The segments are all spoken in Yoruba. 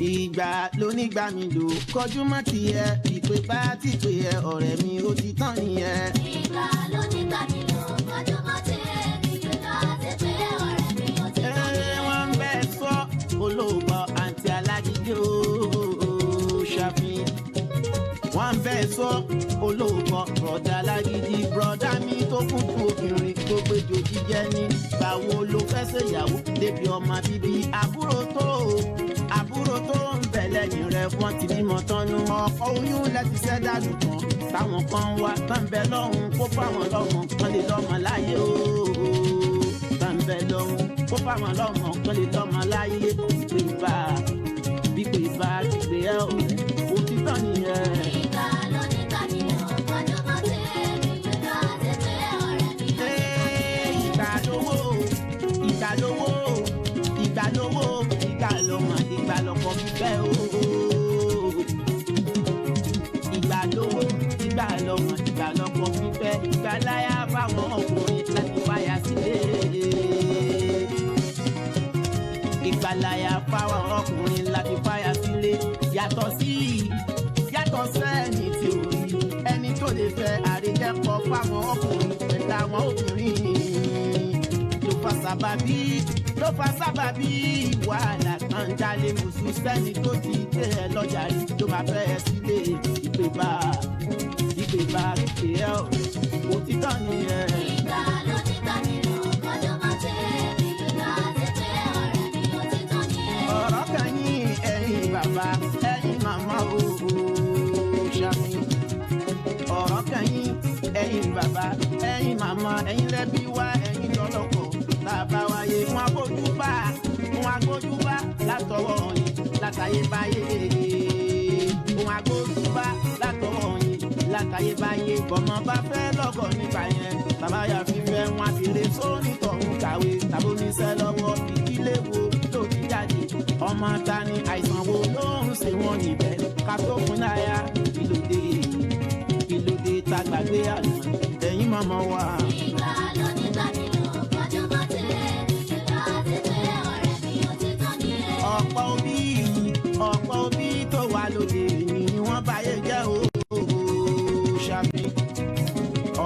ìgbà lónígbà mi lò kọjú mọ́ tiẹ̀ ìpè bá ti pè ẹ́ ọ̀rẹ́ mi ó ti tán nìyẹn. ìgbà lónígbà mi lò kọjú mọ́ tiẹ̀ ìpè bá ti pè ẹ́ ọ̀rẹ́ mi ó ti tán nìyẹn. wọ́n ń bẹ́ sọ olóògbé àǹtí alágídí ó Shafihin. wọ́n ń bẹ́ sọ olóògbé bọ̀dá alágídí bọ̀dá mi tó kún fún obìnrin tó péjọ jíjẹ́ ní báwo ló fẹ́ ṣèyàwó débi ọmọ bíbí àbúrò tó ń bẹ̀ lẹ́yìn rẹ̀ wọ́n ti bímọ tánú ọkọ̀ oyún láti ṣẹ́dá lùkàn táwọn kan wá tán bẹ lọ́hùn kó fáwọn lọ́hùn kan lè lọ́mọ láyé o tán bẹ lọ́hùn kó fáwọn lọ́hùn kan lè lọ́mọ láyé gbígbé bá gbígbé ẹ ò òtítọ́ nìyẹn. ìgbà lónígbà mi lò kọjú mọ́ tiẹ̀ ìpè bá ti pè ẹ́ ọ̀rẹ́ mi ó ti tán nìyẹn. ìgbà lọ́mọ ìgbà lọ́kọ̀ fífẹ́ o. ìgbà lọ́mọ ìgbà lọ́kọ̀ fífẹ́ ìgbà láyà fáwọn ọkùnrin láti fàyà sílé. ìgbà láyà fáwọn ọkùnrin láti fàyà sílé yàtọ̀ sẹ́ni tí ò rí ẹni tó lè fẹ́ àríkẹ́kọ̀ọ́ fáwọn ọkùnrin pẹ̀lú àwọn obìnrin ló fa sábàbí wàhálà kan jalè mùsù sẹ́ni tó ti dé ẹ lọ́jà rí tó máa fẹ́ ẹ sílé ìpè bá ìpè ẹ òtítọ́ nìyẹn. ìgbà lónígbà mi lò kọjú mọ́ tiẹ̀ ìpè bá ti pè ẹ́ ọ̀rẹ́ mi ó ti tán nìyẹn. ọ̀rọ̀ kan yín ẹ̀yin bàbá ẹ̀yin màmá o Shafihin. ọ̀rọ̀ kan yín ẹ̀yin bàbá ẹ̀yin màmá ẹ̀yin lẹ́bí wá ẹ̀yin lọ́lọ́kọ̀ bàbá wáyé wọn agbójúbá látọwọ́ yín látayébáyé wọn agbójúbá látọwọ́ yín látayébáyé bọ́mọ bá fẹ́ lọ́kọ̀ nígbà yẹn bàbá yà fífẹ́ wọn àfìlè sónítọ̀hún kàwé tàbóníṣẹ́ lọ́wọ́ ìdílé wo ló ti jáde ọmọ ta ni àìsàn wo ló ń ṣe wọn níbẹ̀ ká tó fún náírà kílódé tá gbàgbé àná ẹ̀yin màmá wa. ìgbà lónígbà mi lò kọjú mọ́ tiẹ̀ ìpè bá ti pè ẹ́ ọ̀rẹ́ mi ó ti tán nìyẹn. ọ̀pọ̀ òbí tó wà lóde ni wọ́n báyé jẹ́ o Shafihin.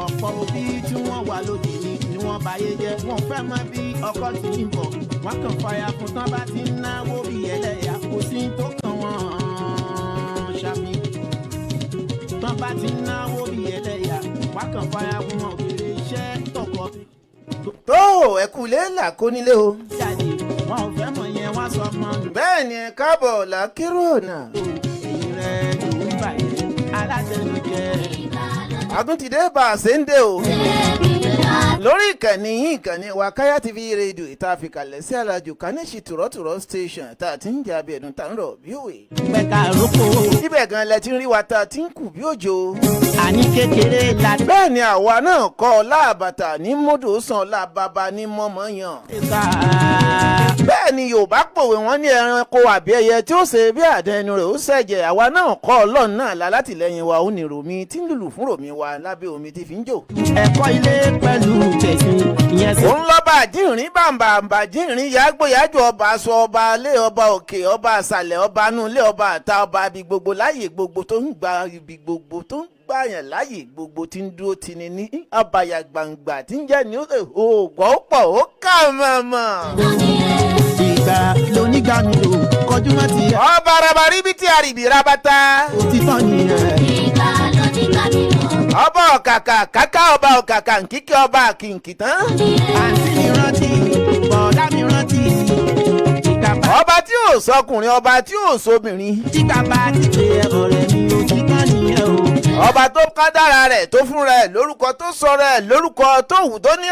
ọ̀pọ̀ òbí tí wọ́n wà lóde ni wọ́n báyé jẹ́ wọ́n fẹ́ mọ̀ bí ọkọ ti ń bọ̀ wọ́n kàn fàyà fún tán bá ti ń náwó bí ẹlẹ́yà kò sí tó kàn wọ́n Shafihin. tán bá ti ń náwó bí ẹlẹ́yà wọ́n kàn fàyà fún wọn òkèèrè iṣẹ́ tọkọ. tó ẹkú ilé là kó nílé o. jáde wọn ò fẹ́ mọ̀ yẹn wọ́n sọ mọ́. bẹ́ẹ̀ ni ẹ káàbọ̀ làkírọ̀nà. èyí rẹ̀ ló ń bàyẹ̀ alátẹnujẹ. àtúntìdé bá a ṣe ń dé o. lórí ìkànnì Wakaya TV rédíò ìta àfikàlẹ̀ sí alájò kaníṣì tùrọ̀tùrọ̀ station tá a ti ń jẹ́ abẹ́ẹ̀dùn tá ń rọ̀ bí òwe. pẹ̀ka roko. síbẹ̀ gan lẹ ti ń rí wa tá a ti ń kù bí òjò. àní kékeré la. bẹ́ẹ̀ ni àwa náà kọ́ láàbàtà ní mọ́dò sàn lábàbà ní mọ́mọ́ yàn. bẹ́ẹ̀ ni Yorùbá pòwe wọ́n ní ẹranko àbí ẹyẹ tí ó ṣe bí àdẹnu rẹ̀ ó ṣẹ̀jẹ̀ àwa náà kọ́ Ọlọ́run náà látìlẹ́yìn wa ó ní ròmí tí ń lùlù fún ròmí wa lábẹ́ omi tí fi ń jò. ẹ̀kọ́ ilé pẹ̀lú tẹ̀sìn ìyẹn sí. òun lọ́ba àdínrín bàǹbà àdínrín yàgbóyàjò ọba aṣọ ọba alẹ́ ọba òkè ọba àṣàlẹ̀ ọba nulẹ̀ ọba àta ọba ibi gbogbo láyè gbogbo tó ń gba ibi gbogbo tó ń gbàyàn láyè gbogbo tí ń dúró ti ní ní abàyà gbangba tí ń jẹ́ ní ògbọ́ pọ̀ ó kà mọ̀mọ́. ìgbà lónígbà mi lò kọjú mọ́ ti. ọba arabarí bí tí àrìbí rabata. òtítọ́ nìyẹn. ìgbà lónígbà mi lò. ọba ọ̀kàkà kàkà ọba ọ̀kàkà nkíkẹ́ ọba àkìnkì tán. àǹtí mi rántí bọ̀dá mi rántí. ọba tí ò sọkùnrin ọba tí ò sóbìnrin. tí bàbá ti pè é ọ̀rẹ́ mi òtítọ́ nìyẹn o. ọba tó kádàrá rẹ̀ tó fún rẹ̀ lórúkọ tó sọ rẹ̀ lórúkọ tó wù tó ní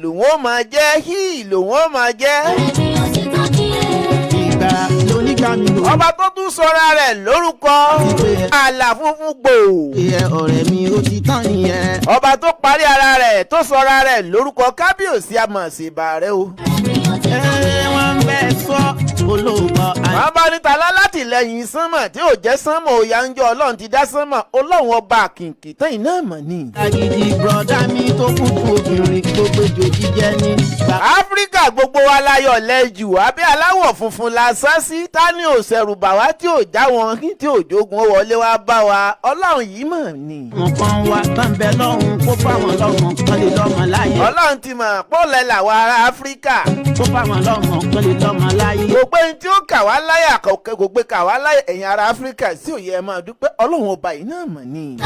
lòun ó máa jẹ́ lòun ó máa jẹ́. ọ̀rẹ́ mi ó ti tán nìyẹn. ìgbà lónígbà mi lò. ọba tó tún sọra rẹ̀ lórúkọ àlà funfun gbò. ọ̀rẹ́ mi ó ti tán nìyẹn. ọba tó parí ara rẹ̀ tó sọra rẹ̀ lórúkọ kábíyèsí àmọ̀síbà rẹ̀ o. ọ̀rẹ́ mi ó ti tán nìyẹn. wọ́n ń bẹ́ sọ olóògbé wọ́n bá níta látìlẹ́yìn sánmọ̀ tí ò jẹ́ sánmọ̀ òyà ń jọ ọlọ́run ti dá sánmọ̀ ọlọ́run ọba kìnkì tán iná mọ̀ ni. agidi bùrọ̀dá mi tó kún fún obìnrin gbogbo èjò jíjẹ ní. áfíríkà gbogbo wa láyọ̀ lẹ́jù abẹ́ aláwọ̀ funfun la sá sí tani ò ṣẹ̀rù bà wá tí ò já wọn kí tí ò jogun ó wọlé wá bá wa ọlọ́run yìí mọ̀ ni. nǹkan wa tán bẹ lọ́hùn kó fáwọn lọ́mọ kan lè lọ́mọ láyé. ọlọ́run ti mọ̀ pọ́lẹ̀ làwọn ará áfíríkà. kó fáwọn lọ́mọ kan lè lọ́mọ láyé. gbogbo ẹni tí ó kà wá láyà kò gbé kà wá láyà ẹ̀yin ará áfíríkà sí òye ẹ̀ máa dúpẹ́ ọlọ́run ọba yìí náà mọ̀ ni.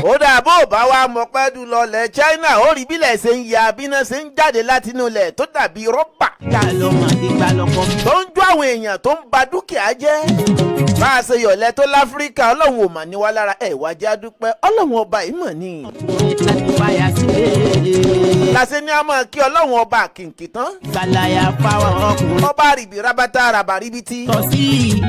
ó dà bó bá wa mọ̀ pẹ́ dùn lọlẹ̀ China ó rí bílẹ̀ ṣe ń ya bíná ṣe ń jáde látinú ilẹ̀ tó dàbí rọ́bà. ká ló mọ̀ nígbà lọ́kọ́. tó ń jó àwọn èèyàn tó ń ba dúkìá jẹ́. bá a ṣe yọ̀lẹ́ tó láfíríkà ọlọ́run ò mà ní wá lára ẹ̀ wá já dúpẹ́ ọlọ́run ọba yìí mọ̀ ni. láti báyà sí i. làṣẹ ni a máa kí ọlọ́run ọba kìnkì tán. gbàlàyà fáwọn ọkùnrin. ọba rìbì rabata rabaribiti. tọ́ sí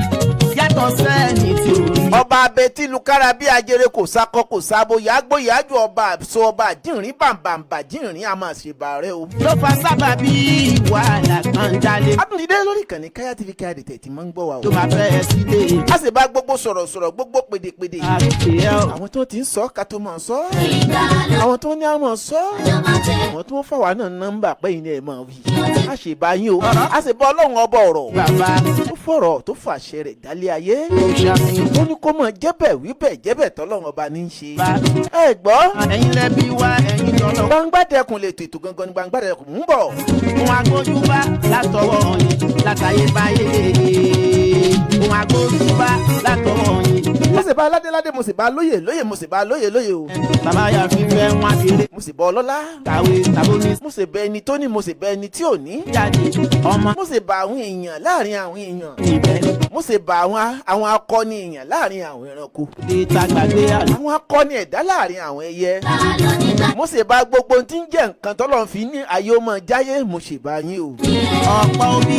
yàtọ̀ sẹ́ni tí ò rí. ọba abetí lukara bí ajere kò sakọ kò sabo yàgbó yàjò ọba àbùsọ ọba jìnrìn bàǹbàǹbà jìnrìn a máa ṣèbà rẹ o. ló fa sábàbí wàhálà kan jalè. adúlídé lórí ìkànnì Kaya TV Kayode tẹ̀tí máa ń gbọ́ wa o. tó máa fẹ́ ẹ sílé. a sì bá gbogbo sọ̀rọ̀sọ̀rọ̀ gbogbo pèdèpèdè. àrùkè ẹ o. àwọn tó ti ń sọ ká tó máa sọ. àwọn tó ní àmọ̀ sọ. àwọn tó ń fà wá náà nọ́mbà pẹ́yìn ní ẹ̀ máa wí. a sì bá yín o. a sì bá ọlọ́run ọba ọ̀rọ̀. bàbá tó fọ̀rọ̀ tó fàṣẹ rẹ̀ dálé ayé. Shafihin. ó ní kó mọ̀ jẹ́bẹ̀ wíbẹ̀ jẹ́bẹ̀ tọ́lọ́run ọba ní í ṣe. bá ẹ gbọ́. ẹ̀yin lẹ́bí wá ẹ̀yin tọ́lọ́. Gbangba Dekun lè tètò gangan ní Gbangba Dekun ń bọ̀. ohun agbójúbá látọwọ́ yín látayébáyé. ohun agbójúbá látọwọ́ yín. mo sì bá aládéládé mo sì bá lóyè lóyè mo sì bá lóyè lóyè o. bàbá yà fífẹ́ wọn àbílẹ̀. mo sì bá ọlọ́lá. kàwé tàbómi mo sì bá ẹni tó ní mo sì bá ẹni tí ò ní. jáde ọmọ mo sì bá àwọn èèyàn láàrin àwọn èèyàn. ibẹ̀. mo sì bá àwọn akọni èèyàn láàrin àwọn ẹranko. ìta gbàgbé àná. àwọn akọni ẹ̀dá láàrin àwọn ẹyẹ. mo sì bá gbogbo ohun tí ń jẹ́ nǹkan tọ́lọ́ fi ní ayé ọmọ jáyé mo sì bá yín o. ọ̀pọ̀ òbí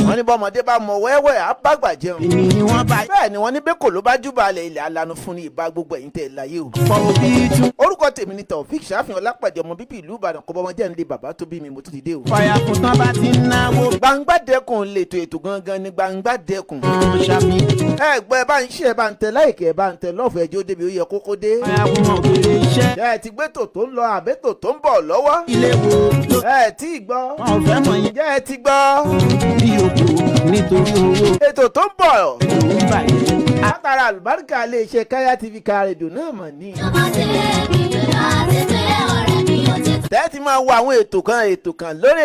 wọ́n ní bọ́mọdé bá mọ wẹ́wẹ́ àbágbà jẹun. èmi ni wọ́n bá. bẹ́ẹ̀ ni wọ́n ní bẹ́ẹ̀ kò ló bá júbà ilẹ̀ alanu fún ní ìbá gbogbo ẹ̀yin tẹ̀ láyé o. ọ̀pọ̀ òbí tún. orúkọ tèmi ni Taofeek Shafihin Olapade ọmọ bíbí ìlú Ìbàdàn kọ́ bọ́mọ jẹ́ ń lé bàbá tó bí mi mo tún ti dé o. fàyà kùn tán bá ti ń náwó. Gbangba Dekun lètò ètò gangan ni Gbangba Dekun. Shafihin. ẹ gbọ́ ẹ bá ń ṣe ẹ bá ń tẹ láìkẹ́ ẹ bá ń tẹ lọ́fẹ̀ẹ́ ẹjọ́ débi ó yẹ kókó dé. fàyà kùn òkèlè iṣẹ́. ẹ ti gbé tò tó ń lọ àbẹ́tò tó ń bọ̀ lọ́wọ́. ilé wo ló. ẹ tí ì gbọ́. wọn ò fẹ́ mọ̀ yín. jẹ́ ẹ ti gbọ́. bí òkú nítorí owó. ètò tó ń bọ̀. òun bàjẹ́. látara àlùbáríkà iléeṣẹ́ Kaya TV Kayode náà mọ̀ ní. tẹ́tí máa wo àwọn ètò kan lórí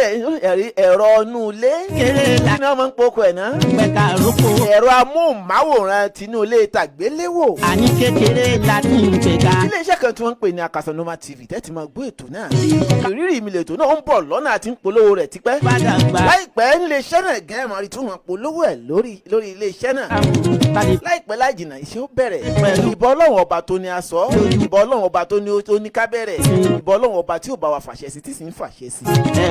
ẹ̀rọ inú ilé. kéré la. kí ni wọ́n máa ń pokò ẹ̀ náà. pẹ̀ka àrókò. ẹ̀rọ amóhùnmáwòrán tinú ilé tàgbéléwò. àní kékeré la ti ń pẹ̀ka. iléeṣẹ́ kan tí wọ́n ń pè ní Akasanoma TV tẹ́tí máa gbọ́ ètò náà. ìrírí mi lètò náà ń bọ̀ lọ́nà àti ń polówó rẹ̀ tipẹ́. padà gbà. láìpẹ́ iléeṣẹ́ náà gẹ́gẹ́ máa rí tí wọ́n polówó ẹ̀ lórí iléeṣẹ́ náà. láìpẹ́ láì jìnnà iṣẹ́ ó bẹ̀rẹ̀. Pẹ̀lú. ìbọn ọlọ́run ọba tó ní aṣọ. ìbọn ọlọ́run ọba tó ní ká bẹ̀rẹ̀. ìbọn ọlọ́run ọba tí ò bá wa fàṣẹ sí tí sì ń fàṣẹ sí.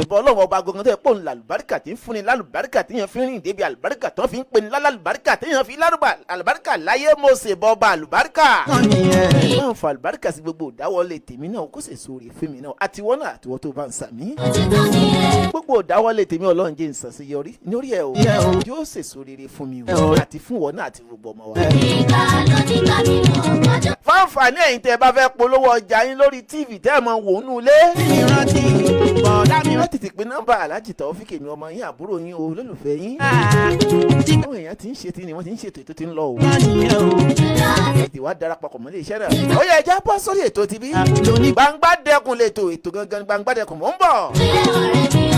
ìbọn ọlọ́run ọba gangan tó yẹ pọ̀ ní làlùbáríkà tí ń fúnni lálùbáríkà tí yẹn fi rìn débi àlùbáríkà tó fi ń pè ní lálùbáríkà tí yẹn fi lálùbáríkà láyé mo ṣe bọ́ ọba àlùbáríkà. wọ́n nìyẹn. máa ń fa àlùbáríkà sí gbogbo ìdáwọ́lé tèmi náà kó sì sóore fún mi náà àtiwọ́ náà àtiwọ́ tó bá ń sàmí. gbogbo ìdáwọ́lé tèmi ọlọ́run jẹ́ ìsànṣeyọrí lórí ẹ̀ o yóò sì sóríire fún mi o àti fún wọn náà àti gbogbo ọmọ wa. fáǹfààní ẹ̀yin tẹ́ ẹ bá fẹ́ polówó ọjà yín lórí TV tẹ́ ẹ mọ wò nú ilé. ìrántí bọ̀dá mi. láti tètè pé nọ́mbà Alhaji Taofeek mi ọmọ yín àbúrò yín o olólùfẹ́ yín. àwọn èèyàn ti ń ṣe tí ni wọ́n ti ń ṣètò ètò tí ń lọ o. wọ́n nìyẹn o. ètò wa darapọ̀ mọ́ ilé iṣẹ́ náà. ó yẹ ẹja bọ́ sórí ètò ti bí. lóní. Gbangba Dekun lètò gangan Gbangba Dekun mò ń bọ̀.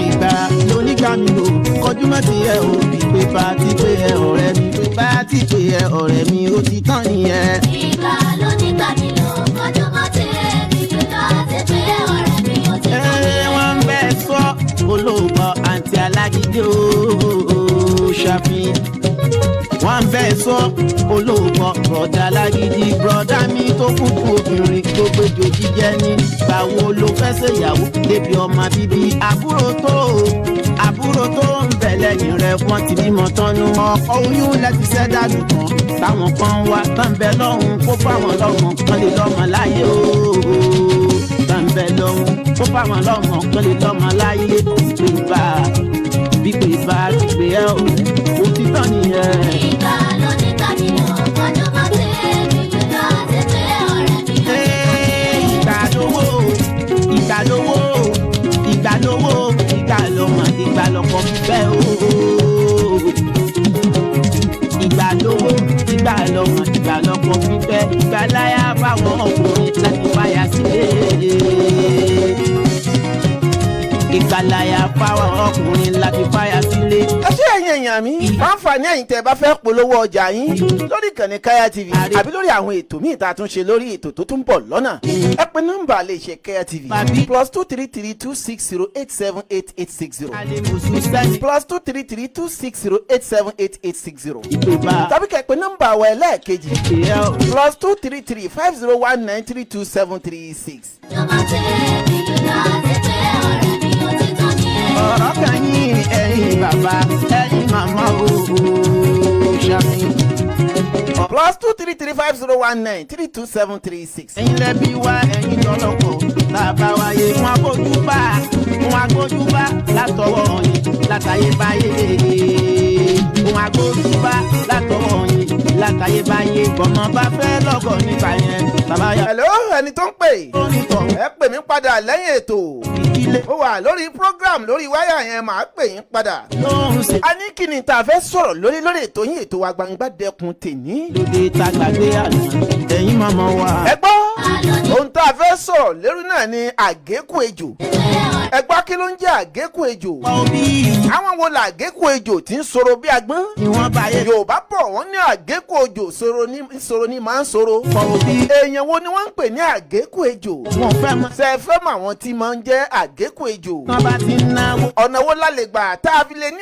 ìgbà lónígbà mi lò kọjú mọ́ ti ẹ o. ìpè bá ti pé ẹ ọ̀rẹ́ mi. ìpè bá ti pé ẹ ọ̀rẹ́ mi ó ti tán nìyẹn. ìgbà lónígbà mi lò kọjú mọ́ ti ẹ. ìpè bá ti pé ẹ ọ̀rẹ́ mi ó ti tán nìyẹn. wọ́n ń bẹ́ sọ olóògbọ́ àǹtí alágídé o Shafihin. wọ́n ń bẹ́ sọ olóògbọ́ bọ̀dá alágídí bọ̀dá mi tó kún fún obìnrin gbogbo èjò jíjẹ ní. báwo ló fẹ́ ṣèyàwó débi ọmọ bíbí àbúrò tó ń bẹ̀ lẹ́yìn rẹ̀ wọ́n ti bímọ tánú. ọkọ̀ oyún láti ṣẹ́ dàlù kan táwọn kan wá tán bẹ lọ́hùn kó fáwọn lọ́mọ kan lè lọ́mọ láyé o. tán bẹ lọ́hùn kó fáwọn lọ́mọ kan lè lọ́mọ láyé. ìgbà bí pé bá ti gbé ẹ ọ̀rẹ́ ó ti tán nìyẹn. Ìgbà ló ní tani lọ, ọjọ́ bá tẹ̀ nígbè láti pé ọ̀rẹ́ mi ò ti tán nìyẹn. Ìgbà lówó ìgbà lówó ìgbà lówó ìgbà lọ́mọ ìgbà lọ́kọ fífẹ́ o. Ìgbà lówó ìgbà lọ́mọ ìgbà lọ́kọ fífẹ́ ìgbà láyà báwọn ọkùnrin láti fàyà sílé. Ìgbàláyà fáwọn ọkùnrin láti fàyà sílé. ẹ ṣé ẹ̀yin èèyàn mi àǹfààní ẹ̀yin tẹ́ ẹ bá fẹ́ polówó ọjà yín lórí ìkànnì Kaya TV àbí lórí àwọn ètò míì tá a tún ṣe lórí ètò tó tún bọ̀ lọ́nà ẹ pè nọ́mbà lè ṣe Kaya TV +23326087880 +23326087880 tàbí kẹ́ ẹ pè nọ́mbà wa ẹlẹ́ẹ̀kejì +2335019327336. Ọjọ́ bá tẹ̀ nígbè láti pé ọ̀rẹ́ mi ò ti tán nìyẹn. Ọ̀rọ̀ kan yín ẹ̀yin bàbá ẹ̀yin màmá o Shafihin. +2335019327336. Ẹ̀yin lẹ́bí wá ẹ̀yin lọ́lọ́kọ̀ bàbá wáyé wọn agbójúbà látọwọ́ yín látayébáyé. Wọn agbójúbà látọwọ́ yín látayébáyé. Bọ̀mọ bá fẹ́ lọ́gọ̀ nípa yẹn bàbá yà. hello ẹni tó ń pè ẹ pè mí padà lẹ́yìn ètò ó wà lórí program lórí wáyà yẹn màá pè yín padà. a ní kí ni tá a fẹ́ sọ̀rọ̀ lórí ètò yín ètò wa Gbangba Dekun tèmi. Lóde tá gbàgbé àná ẹ̀yin màmá wa. ẹ gbọ́ ohun tá a fẹ́ sọ̀rọ̀ lórí náà ni àgékù ejò. ẹ gbọ́ kí ló ń jẹ́ àgékù ejò. àwọn wo la àgékù ejò tí ń sọ̀rọ̀ bí agbọ́n. Yorùbá bọ̀ wọ́n ní àgékù ejò sọ̀rọ̀ ní máa ń sọ̀rọ̀. èèyàn wo ni wọ́n ń pè ní àgékù ejò. ṣe fẹ́ mọ̀ àwọn tí máa ń jẹ́ àgékù ejò. ọ̀nà wo la lè gbà tá a fi lè ní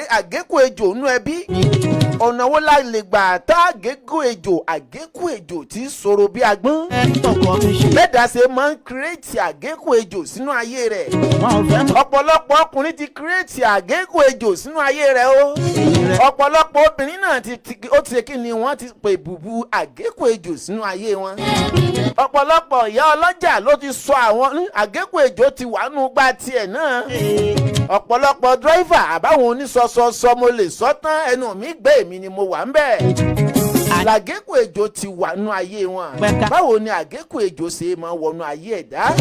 àgékù ejò nú ẹbí. ọ̀nà wo la lè gbà tá àgékù ejò tí ń sọ̀rọ̀ bí agbọ́n. bẹ́ẹ̀dá ṣe máa ń kírètì àgékù ejò sínú ayé rẹ̀. ọ̀pọ̀lọpọ̀ ọkùnrin ti kírètì àgékù ejò sínú ayé rẹ̀ o. ọ̀pọ̀lọpọ̀ obìnrin náà ti ṣe kí ni wọ́n ti pè bùbù àgékù ejò sínú ayé wọn. ọ̀pọ̀lọpọ̀ ìyá ọlọ́jà ló ti sọ àwọn àgékù ejò ti wà nù gbà tiẹ̀ náà. ọ̀pọ̀lọpọ̀ dírẹ́fà àbáwọn onísọsọsọ mo lè sọ tán ẹnu mi gbé èmi ni mo wà ń bẹ̀. àgékù ejò ti wà nù ayé wọn. báwo ni àgékù ejò ṣe máa wọnú ayé ẹ̀dá.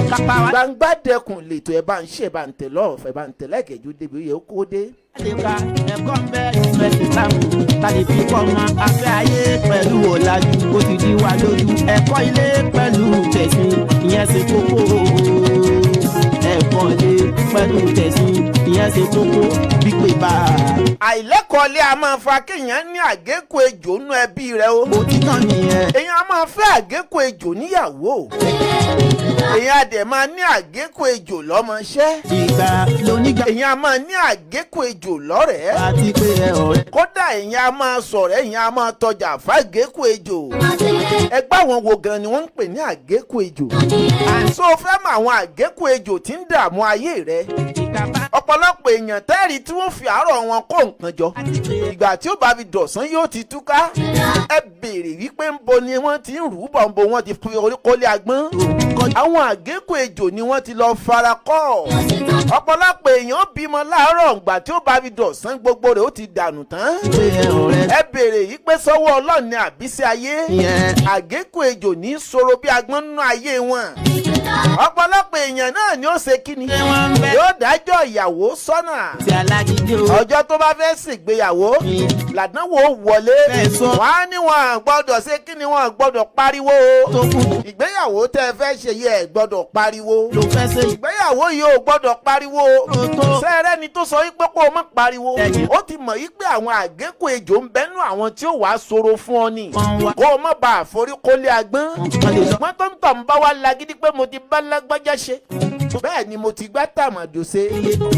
Gbangba Dekun lètò ẹ̀ bá ń ṣe ẹ̀ bá ń tẹ̀ lọ́ọ̀fẹ́ ẹ̀ bá ń tẹ̀ lẹ́kẹ̀ẹ́jọ́ débi ó yẹ kó dé. Ẹ̀ka ẹ̀kọ́ ń bẹ ìfẹ́ ìsìlámù tàbí fi kọ́ ọmọ afẹ́ ayé pẹ̀lú ọ̀làjú ó ti di wa lójú. Ẹ̀kọ́ ilé pẹ̀lú tẹ̀sìn ìyẹn ṣe kókó. Ẹ̀kọ́ ilé pẹ̀lú tẹ̀sìn ìyẹn ṣe kókó pípé bá a. àìlẹ́kọ̀ọ́ ilé a máa fa kéèyàn ní àgékù ejò nú ẹbí rẹ o. Òtítọ́ nìyẹn. èèyàn a máa fẹ́ àgékù ejò níyàwó. èèyàn a dẹ̀ máa ní àgékù ejò lọ́mọṣẹ́. Ìgbà lónígbà. èèyàn a máa ní àgékù ejò lọ́rẹ̀ẹ́. Àti pé ẹ ọ̀rẹ́. kódà èèyàn a máa sọ̀rẹ́ èèyàn a máa tọjà fàgékù ejò. ẹgbẹ́ àwọn wo gan ni wọ́n ń pè ní àgékù ejò. àìsàn o fẹ́ mọ àwọn àgékù ejò tí ń dààmú ayé rẹ. ọ̀pọ̀lọpọ̀ èèyàn tẹ́rì tí wọ́n fi àárọ̀ wọn kó nǹkan jọ. ìgbà tí ó bá fi dọ̀sán yóò ti túká. ẹ béèrè wípé ń bo ni wọ́n ti ń rú bọ̀ ń bo wọ́n ti fi orí kólé agbọ́n. àwọn àgékù ejò ni wọ́n ti lọ fara kọ́. ọ̀pọ̀lọpọ̀ èèyàn bímọ láàárọ̀ ìgbà tí ó bá fi dọ̀sán gbogbo rẹ̀ ó ti dànù tán. ẹ béèrè yìí pé sọ́wọ́ Ọlọ́run ni àbísí ayé. àgékù ejò ní sọ̀rọ̀ bí agbọ́n nínú ayé wọn. ọ̀pọ̀lọpọ̀ èèyàn náà ni ó ṣe kíni. yóò dájọ́ ìyàwó sọ́nà. ọjọ́ tó bá fẹ́ ṣègbéyàwó làdánwò wọlé. wọ́n á ní wọn gbọ́dọ̀ ṣe kíni wọn gbọ́dọ̀ pariwo. ìgbéyàwó tẹ́ ẹ fẹ́ ṣe yẹ ẹ gbọ́dọ̀ pariwo. ìgbéyàwó yìí ò gbọ́dọ̀ pariwo. sẹ́rẹ́ ni tó sọ wípé kó o má pariwo. ó ti mọ̀ wípé àwọn àgékù ejò ń bẹ́nu àwọn tí ó wàá sọ̀rọ̀ fún ọ ni. kó o má bàa forí kólé agbọ́n. ṣùgbọ́n tó ń tọ̀ ń bá wa lagídí pé mo ti bá lágbájá ṣe. bẹ́ẹ̀ ni mo ti gbá tàmàdò ṣe.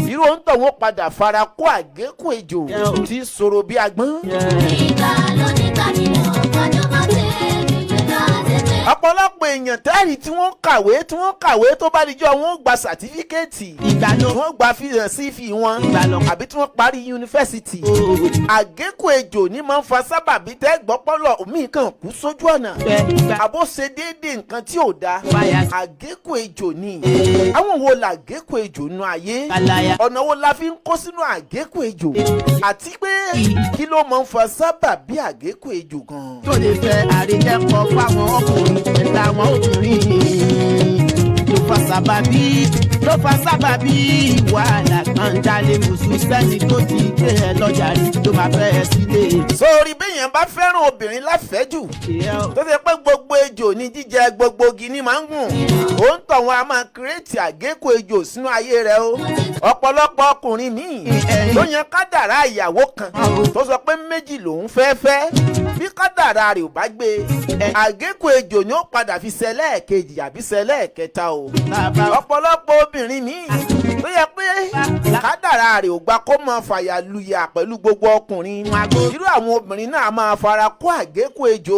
irú ohun tó wọ́n padà fara kó àgékù ejò tí sọ̀rọ̀ bí agbọ́n. Ìgbà ló ní tani lọ, ọjọ́ bá tẹ̀ nígbè láti pé. ọ̀pọ̀lọpọ̀ ọ̀pọ̀lọpọ̀ èèyàn tẹ́rì tí wọ́n kàwé tó bá dijọ́ wọn gba sàtífíkẹ́ẹ̀tì wọ́n gba CV wọn àbí tí wọ́n parí yunifásitì. Àgékù ejò ní máa ń fa sábàbí tẹ́ gbọ́pọ́lọ̀ omi kan kú sójú ọ̀nà àbó ṣe déédéé nǹkan tí ò dáa. Àgékù ejò ni àwọn wo la àgékù ejò nú ayé ọ̀nà wo la fi ń kó sínú àgékù ejò àti pé kí ló máa ń fa sábàbí àgékù ejò gan. tó lè fẹ́ àríjẹ́pọ̀ fáwọn ọkùnrin ẹ̀ta àwọn obìnrin ló fa sábàbí wàhálà kan jalè mùsùlùmí sẹ́ni tó ti gbé ẹ lọ́jà rí tó máa fẹ́ ẹ sílé. sórí béèyàn bá fẹ́ràn obìnrin láfẹ́jù tó ṣe pé gbogbo ejò ní jíjẹ gbogbo igi ní máa ń gùn ó ń tọ̀ wọn a máa kírètì àgékù ejò sínú ayé rẹ o. ọ̀pọ̀lọpọ̀ ọkùnrin míì ló yan kádàrá ìyàwó kan tó sọ pé méjì lòún fẹ́ bí kádàrá rẹ̀ ò bá gbé àgékù ejò ni ó padà fi ṣẹlẹ̀ kejì àbí ṣẹlẹ̀ kẹta o. ọ̀pọ̀lọpọ̀ obìnrin míì tó yẹ pé kádàrá rẹ̀ ò gbà kó máa fàyà lùyà pẹ̀lú gbogbo ọkùnrin. irú àwọn obìnrin náà máa fara kó àgékù ejò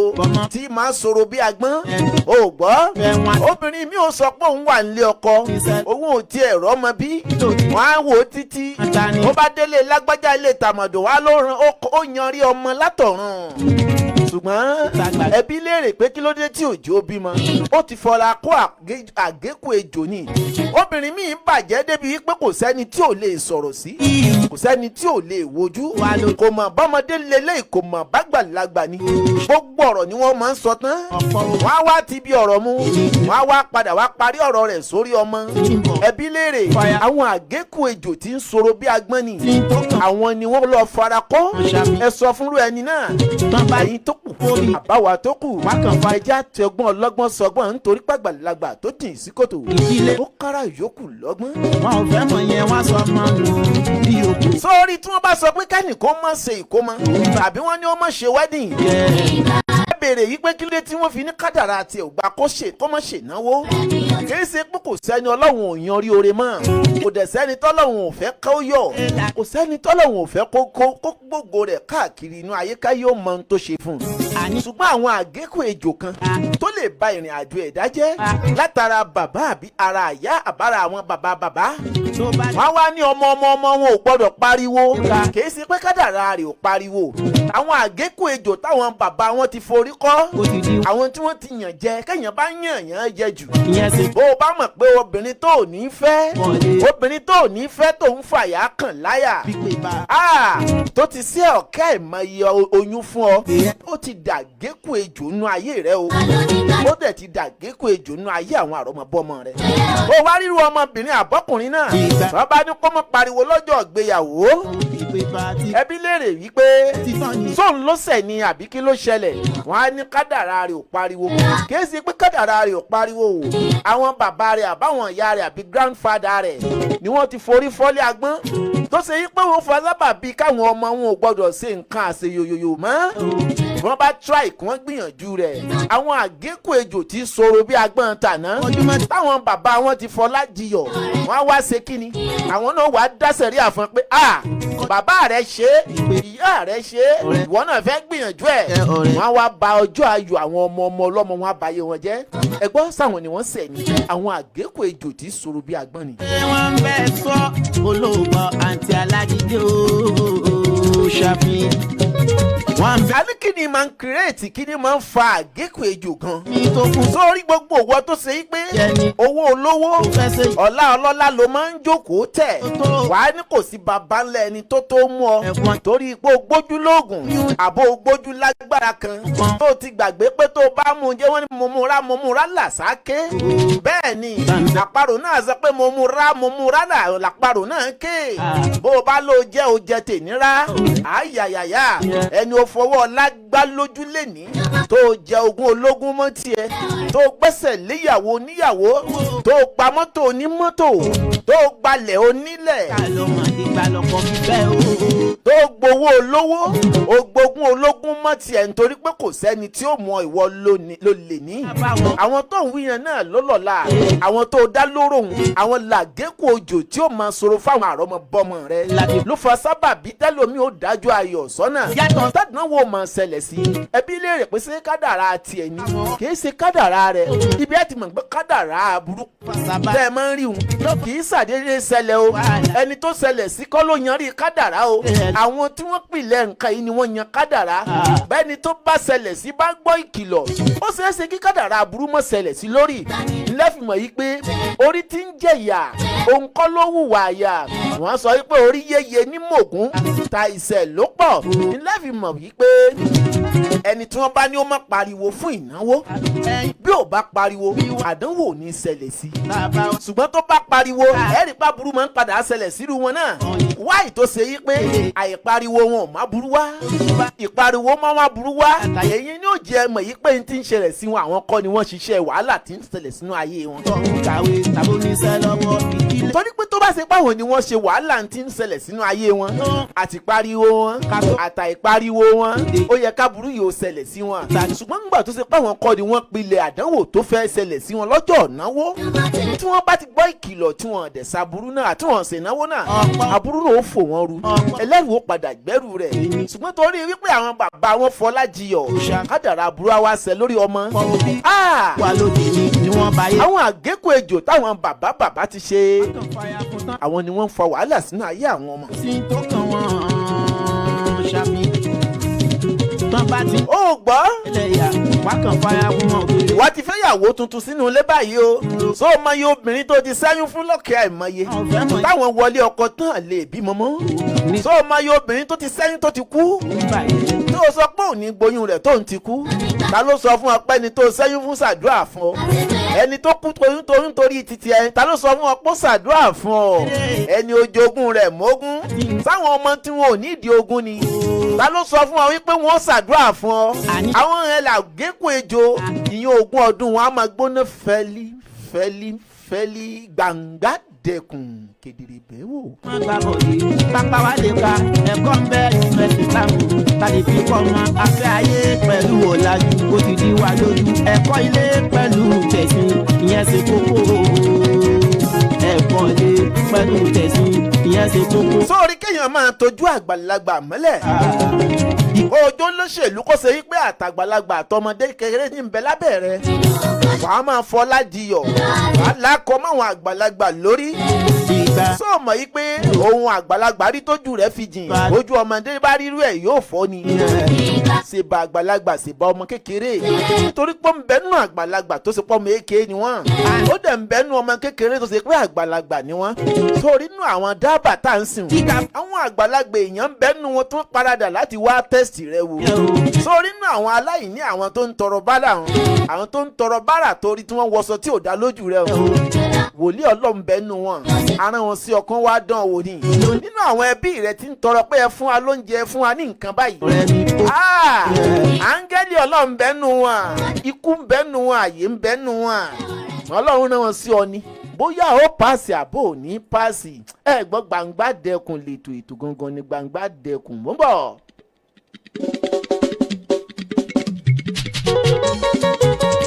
tí máa sọ̀rọ̀ bí agbọ́n. o gbọ́ obìnrin mi ò sọ pé òun wà nílé ọkọ òun ò tiẹ̀ rọ́mọ bí wọ́n á wò ó títí ó bá délé lágbájá ilé tàmọ̀dò wá ló rán ó yanrí ọmọ látọ̀run. ṣùgbọ́n ẹbí léèrè pé kí ló dé tí òjò bímọ ó ti fọra kó àgékù ejò ni. obìnrin míì bàjẹ́ débi pé kò sẹ́ni tí ò lè sọ̀rọ̀ sí kò sẹ́ni tí ò lè wojú kò mọ̀ bọ́mọdé lélẹ̀ kò mọ̀ bágbàlagbà ni gbogbo ọ̀rọ̀ ni wọ́n máa ń sọ tán wọ́n á wá ti bí ọ̀rọ̀ mu wọ́n á wá padà wá parí ọ̀rọ̀ rẹ̀ sórí ọmọ. ẹbí léèrè àwọn àgékù ejò tí ń sọ̀rọ̀ bí agbọ́n ni àwọn ni wọ́n lọ fara kọ́ ẹ sọ fúnrú ẹni náà ẹ̀yin tó kù àbáwá tó kù ẹja tẹ̀gbọ́n ọlọ́gbọ́n sọgbọ́n nítorí pàgbàlagbà tó dì sí kòtò ó kára ìyókù lọ́gbọ́n. wọn ò fẹ́ mọ̀ yẹn wọ́n sọ mọ́ bí òkú. sórí tí wọ́n bá sọ pé kẹ́nìkan má ṣe ìkómọ tàbí wọ́n ní ó má ṣe wedding béèrè yìí pé kí ló dé tí wọ́n fi ní kádàrá àti ògbà kó má ṣe náwó. kìí ṣe pé kò sẹ́ni ọlọ́run ò yan rí oore mọ́ kò dẹ̀ sẹ́ni tọ́lọ́run ò fẹ́ kó yọ kò sẹ́ni tọ́lọ́run ò fẹ́ kó gbogbo rẹ̀ káàkiri inú ayé ká yóò mọ ohun tó ṣe fún un. ṣùgbọ́n àwọn àgékù ejò kan tó lè ba ìrìn àjò ẹ̀dá jẹ́ látara bàbá àbí ara àyá àbára àwọn bàbá wọ́n wá ní ọmọ wọn ò gbọ́dọ̀ pariwo kìí ṣe pé kádàrá rẹ̀ ò pariwo. àwọn àgékù ejò táwọn bàbá wọn ti forí kọ́ àwọn tí wọ́n ti yàn jẹ kẹ́yìn bá yàn jẹ jù. bó o bá mọ̀ pé obìnrin tó ò ní fẹ́ tó ń fàyà kàn láyà tó ti sí ọ̀kẹ́ ìmọ̀ye oyún fún ọ ó ti dàgékù ejò nú ayé rẹ o ó dẹ̀ ti dàgékù ejò nú ayé àwọn àrọ́mọbọ́mọ rẹ. ó wá ríru ọmọbìnrin àbọ́kùnrin náà wọ́n bá ní kó mọ́ pariwo lọ́jọ́ ìgbéyàwó ẹbí léèrè wípé sóun ló ṣẹ̀ ni àbí kí ló ṣẹlẹ̀ wọ́n á ní kádàrá rẹ̀ ò pariwo kìí ṣe pé kádàrá rẹ̀ ò pariwo o àwọn bàbá rẹ̀ àbáwọn ìyá rẹ̀ àbí grandfather rẹ̀ ni wọ́n ti forí fọ́lé agbọ́n tó ṣe yí pé wọ́n fa sábà bíi káwọn ọmọ wọn ò gbọ́dọ̀ ṣe nǹkan àṣeyòyòyò mọ́ wọ́n bá try kí wọ́n gbìyànjú rẹ̀ àwọn àgékù ejò tí sọ̀rọ̀ bí agbọ́n tàná táwọn bàbá wọn ti fọlá jiyọ̀ wọ́n á wá ṣe kíni àwọn náà wàá dáṣẹ̀ rí àfọ̀n pé bàbá rẹ̀ ṣe ìyá rẹ̀ ṣe ìwọ náà fẹ́ gbìyànjú ẹ̀ wọ́n á wá ba ọjọ́ ayọ̀ àwọn ọmọ ọlọ́mọ wọn àbáyé wọn jẹ́ ẹgbọ́n sáwọn ni wọ́n ṣẹ̀ ní àwọn àgékù ejò tí sọ̀rọ̀ bí agbọ́n ni. wọ́n ń bẹ́ sọ olóògbé àǹtí alágídí ó Shafihin. àní kí ni máa ń kírètì kí ni máa ń fa àgékù ejò gan. sórí gbogbo òwò tó ṣe pé owó olówó ọlá ọlọ́lá ló máa ń jókòó tẹ̀ wàá ní kò sí bàbá ńlá ẹni tó mú ọ torí pé o gbójú lóògùn àbó o gbójú lágbára kan tó ti gbàgbé pé tó bá mú un jẹ́ wọ́n ní mo múra làsáké bẹ́ẹ̀ ni àparò náà sọ pé mo múra làparò náà ké bó o bá lọ jẹ́ o jẹ tènírà àyàyàyà ẹni o fọwọ́ lágbá lójú lẹ́ni tó jẹ ogún ológun mọ́ tiẹ̀ tó gbẹ́sẹ̀ léyàwó oníyàwó tó gba mọ́tò onímọ́tò tó gbalẹ̀ onílẹ̀ tó gbowó olówó ògbógun ológun mọ́ tiẹ̀ nítorí pé kò sẹ́ni tí ó mọ ìwọ ló lè ní. àwọn tó ń wíyan náà ló lọ́la àwọn tó dá lóròhùn àwọn làgékù ojò tí ó máa sọ̀rọ̀ fáwọn àrọ́mọbọ́mọ rẹ ló fa sábàbí tẹ́lómi ó dájú ayọ̀ sọ́nà tádùnánwò máa ṣẹlẹ̀ sí ẹbí léèrè pé ṣé kádàrá tiẹ̀ ni kì í ṣe kádàrá rẹ̀ ibi ẹ ti mọ̀ pé kádàrá aburú tẹ́ ẹ máa ń rí òun kì í ṣàdédé ṣẹlẹ̀ o ẹni tó ṣẹlẹ̀ sí kọ́ ló yanrí kádàrá o àwọn tí wọ́n pìlẹ̀ nǹkan yìí ni wọ́n yan kádàrá bẹ́ẹ̀ni tó bá ṣẹlẹ̀ sí bá gbọ́ ìkìlọ̀ ó ṣeé ṣe kí kádàrá aburú mọ́ ṣẹlẹ̀ sí lórí lẹ́fìmọ̀ yìí pé orí tí ń jẹ̀yà òun kọ́ ló hùwà àyà wọ́n sọ wípé orí yéye ní mògún ta ìṣẹ̀ ló pọ̀ lẹ́fìmọ̀ yìí pé ẹni tí wọ́n bá ní ó má pariwo fún ìnáwó bí ò bá pariwo àdánwò ò ní ṣẹlẹ̀ sí ṣùgbọ́n tó bá pariwo ẹ̀rí pa burú máa ń padà ṣẹlẹ̀ sírú wọn náà wáì tó ṣe yí pé àìpariwo wọn ò má burú wá ìpariwo máa wá burú wá èyí ni ó jẹ́ mọ̀ yí pé n ti ń ṣẹlẹ̀ sí wọn àwọn kọ́ ni wọ́n ṣiṣẹ́ wàhálà tí ń ṣẹlẹ̀ sínú ayé wọn. torí pé tó bá ṣe páwọn ni wọ́n ṣe wàhálà tí ń ṣẹlẹ̀ sínú ayé wọn àti pariwo wọn àtàìpariwo wọn ó yẹ ká burú yìí ó ṣẹlẹ̀ sí wọn ṣùgbọ́n nígbà tó ṣe páwọn kọ́ ni wọ́n pilẹ̀ àdánwò tó fẹ́ ṣẹlẹ̀ sí wọn lọ́jọ́ ìnáwó tí wọ́n bá ti gbọ́ ìkìlọ̀ tí wọ́n dẹ̀ ṣàbúrú náà tí wọ́n ṣe ìnáwó náà àbúrú náà ó fò wọ́n ru ẹlẹ́rìí ó padà gbẹ́rù rẹ̀ ṣùgbọ́n torí wípé àwọn bàbá wọn fọlá jiyọ̀ kádàrá aburú wa ṣẹ lórí ọmọ àwọn àgékù ejò táwọn bàbá ti ṣe àwọn ni wọ́n ń fa wàhálà sínú ayé àwọn ọmọ. ó gbọ́ wá ti fẹ́yàwó tuntun sínú ilé báyìí o so ọmọ yìí obìnrin tó ti ṣẹ́yún fún lọ́kẹ́ àìmọye táwọn wọlé ọkọ tán lè bímọ mọ́ so ọmọ yìí obìnrin tó ti ṣẹ́yún tó ti kú tó sọ pé òní gboyún rẹ̀ tó ń ti kú ta ló sọ fún ọ pé ẹni tó ṣẹ́yún fún ṣàdúrà fún ọ ẹni tó kú toyún torí títí ẹni ta ló sọ fún ọ pé ṣàdúrà fún ọ ẹni ojogún rẹ̀ mógún sáwọn ọmọ tí wọn ò ní ìdí ogún ni ta ló sọ fún ọ wípé wọn ó ṣàdúrà fún ọ àwọn ẹ̀ là gékun ejò ìyẹn ogún ọdún wọn á máa gbóná fẹ́lí Gbangba Dekun kedere bẹ́ẹ̀ wò. wọ́n gbà bọ̀ yìí pápá wa lè ka ẹ̀kọ́ ń bẹ́ ìfẹ́ ìsìlámù tàbí fi kọ́ ọmọ afẹ́ ayé pẹ̀lú ọ̀làjú ó ti di wa lójú ẹ̀kọ́ ilé pẹ̀lú tẹ̀sìn ìyẹn ṣe kókó ẹ̀kọ́ ilé pẹ̀lú tẹ̀sìn ìyẹn ṣe kókó. sórí kéèyàn máa tọ́jú àgbàlagbà mọ́lẹ̀ òjò lóṣèlú kó ṣe wípé àtàgbàlagbà àtọmọdé kékeré ní ń bẹ lábẹ́ rẹ̀ wàá máa fọlá jiyọ̀ wàá lákọ máwọn àgbàlagbà lórí sọ mọ̀ yí pé ohun àgbàlagbà rí tójú rẹ̀ fi jìn ojú ọmọdé bá rírú ẹ̀ yóò fọ́ ni ṣèbà àgbàlagbà ṣèbà ọmọ kékeré nítorí pé ń bẹ́nu àgbàlagbà tó ṣe pọ́ ọmọ èké ni wọ́n ó dẹ̀ ń bẹ́nu ọmọ kékeré tó ṣe pé àgbàlagbà ni wọ́n sórí inú àwọn dábàá tá à ń sìn àwọn àgbàlagbà èèyàn ń bẹ́nu wọn tó ń paradà láti wá tẹ́sítì rẹ̀ wò sórí inú àwọn aláìní àwọn tó ń tọrọ bárà àwọn tó ń tọrọ bárà torí tí wọ́n wọṣọ tí ò dá lójú rẹ̀ wòlíì Ọlọ́run bẹ́nu wọn aràn wọn sí ọkàn wá dán wò ní nínú àwọn ẹbí rẹ̀ tí ń tọrọ pé ẹ fún wa lóúnjẹ ẹ fún wa ní nǹkan báyìí áńgẹ́lì Ọlọ́run bẹ́nu wọn ikú ń bẹ́nu wọn àyè ń bẹ́nu wọn Ọlọ́run rán wọn sí ọ ni bóyá ó paasi àbò ò ní paasi ẹ gbọ́ Gbangba Dekun lètò ètò gangan ni Gbangba Dekun mọ́ bọ̀.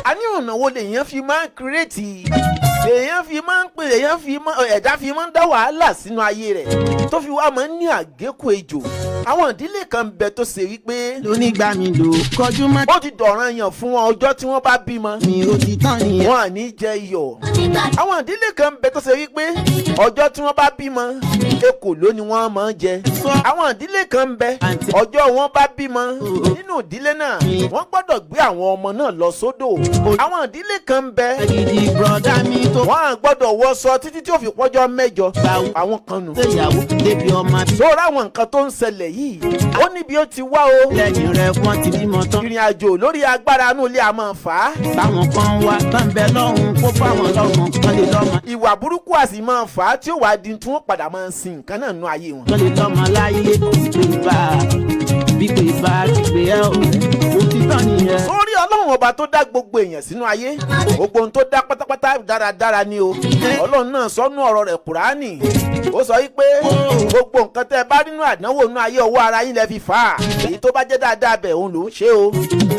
a ní ọ̀nà wo lèèyàn fi máa ń kírètì èèyàn fi máa ń pè ẹ̀dá fi máa ń dá wàhálà sínú ayé rẹ̀ tó fi wá máa ń ní àgékù ejò àwọn ìdílé kan bẹ tó ṣe wípé lónígbà mi lò kọjú mọ́. ó ti dọ̀ràn yàn fún wọn ọjọ́ tí wọ́n bá bímọ mi ò ti tán nìyẹn. wọn à ní jẹ iyọ̀ àwọn ìdílé kan bẹ tó ṣe wípé ọjọ́ tí wọ́n bá bímọ ekòló ni wọ́n máa ń jẹ àwọn ìdílé kan bẹ ọjọ́ wọn bá bímọ nínú ìdílé náà wọ́n gbọ́dọ̀ gbé àwọn ọmọ náà lọ sódò àwọn ìdílé kan bẹ gidi brọ̀dá mi tó. wọ́n á gbọ́dọ̀ wọṣọ títí tí ó fi pọ́jọ́ mẹ́jọ àwọn kan nù. ṣèyàwó débi ọmọ bí. sóra àwọn nǹkan tó ń ṣẹlẹ̀ yìí ó níbi ó ti wá o. lẹ́yìn rẹ̀ wọ́n ti bímọ tán. ìrìn àjò lórí agbára inú ilé a máa fà á. táwọn kan wá tán bẹ lọ́hùn kó fáwọn lọ́mọ kan lè lọ́mọ. ìwà burúkú a sì máa fà á tí ó wàá di tí wọ́n padà máa sin nǹkan náà nú ayé wọn. kan lè lọ́mọ láyé bí pé bá ti pè ẹ́ o ti tán nìyẹn. sórí Ọlọ́run ọba tó dá gbogbo èèyàn sínú ayé gbogbo ohun tó dá pátápátá dáradára ni o. Ọlọ́run náà sọ́nú ọ̀rọ̀ rẹ̀ Kùránì ó sọ wípé gbogbo nǹkan tẹ́ ẹ bá nínú àdánwò nínú ayé ọwọ́ ara yín lẹ fi fà á. Èyí tó bá jẹ́ dáadáa bẹ̀ òun ló ń ṣe o.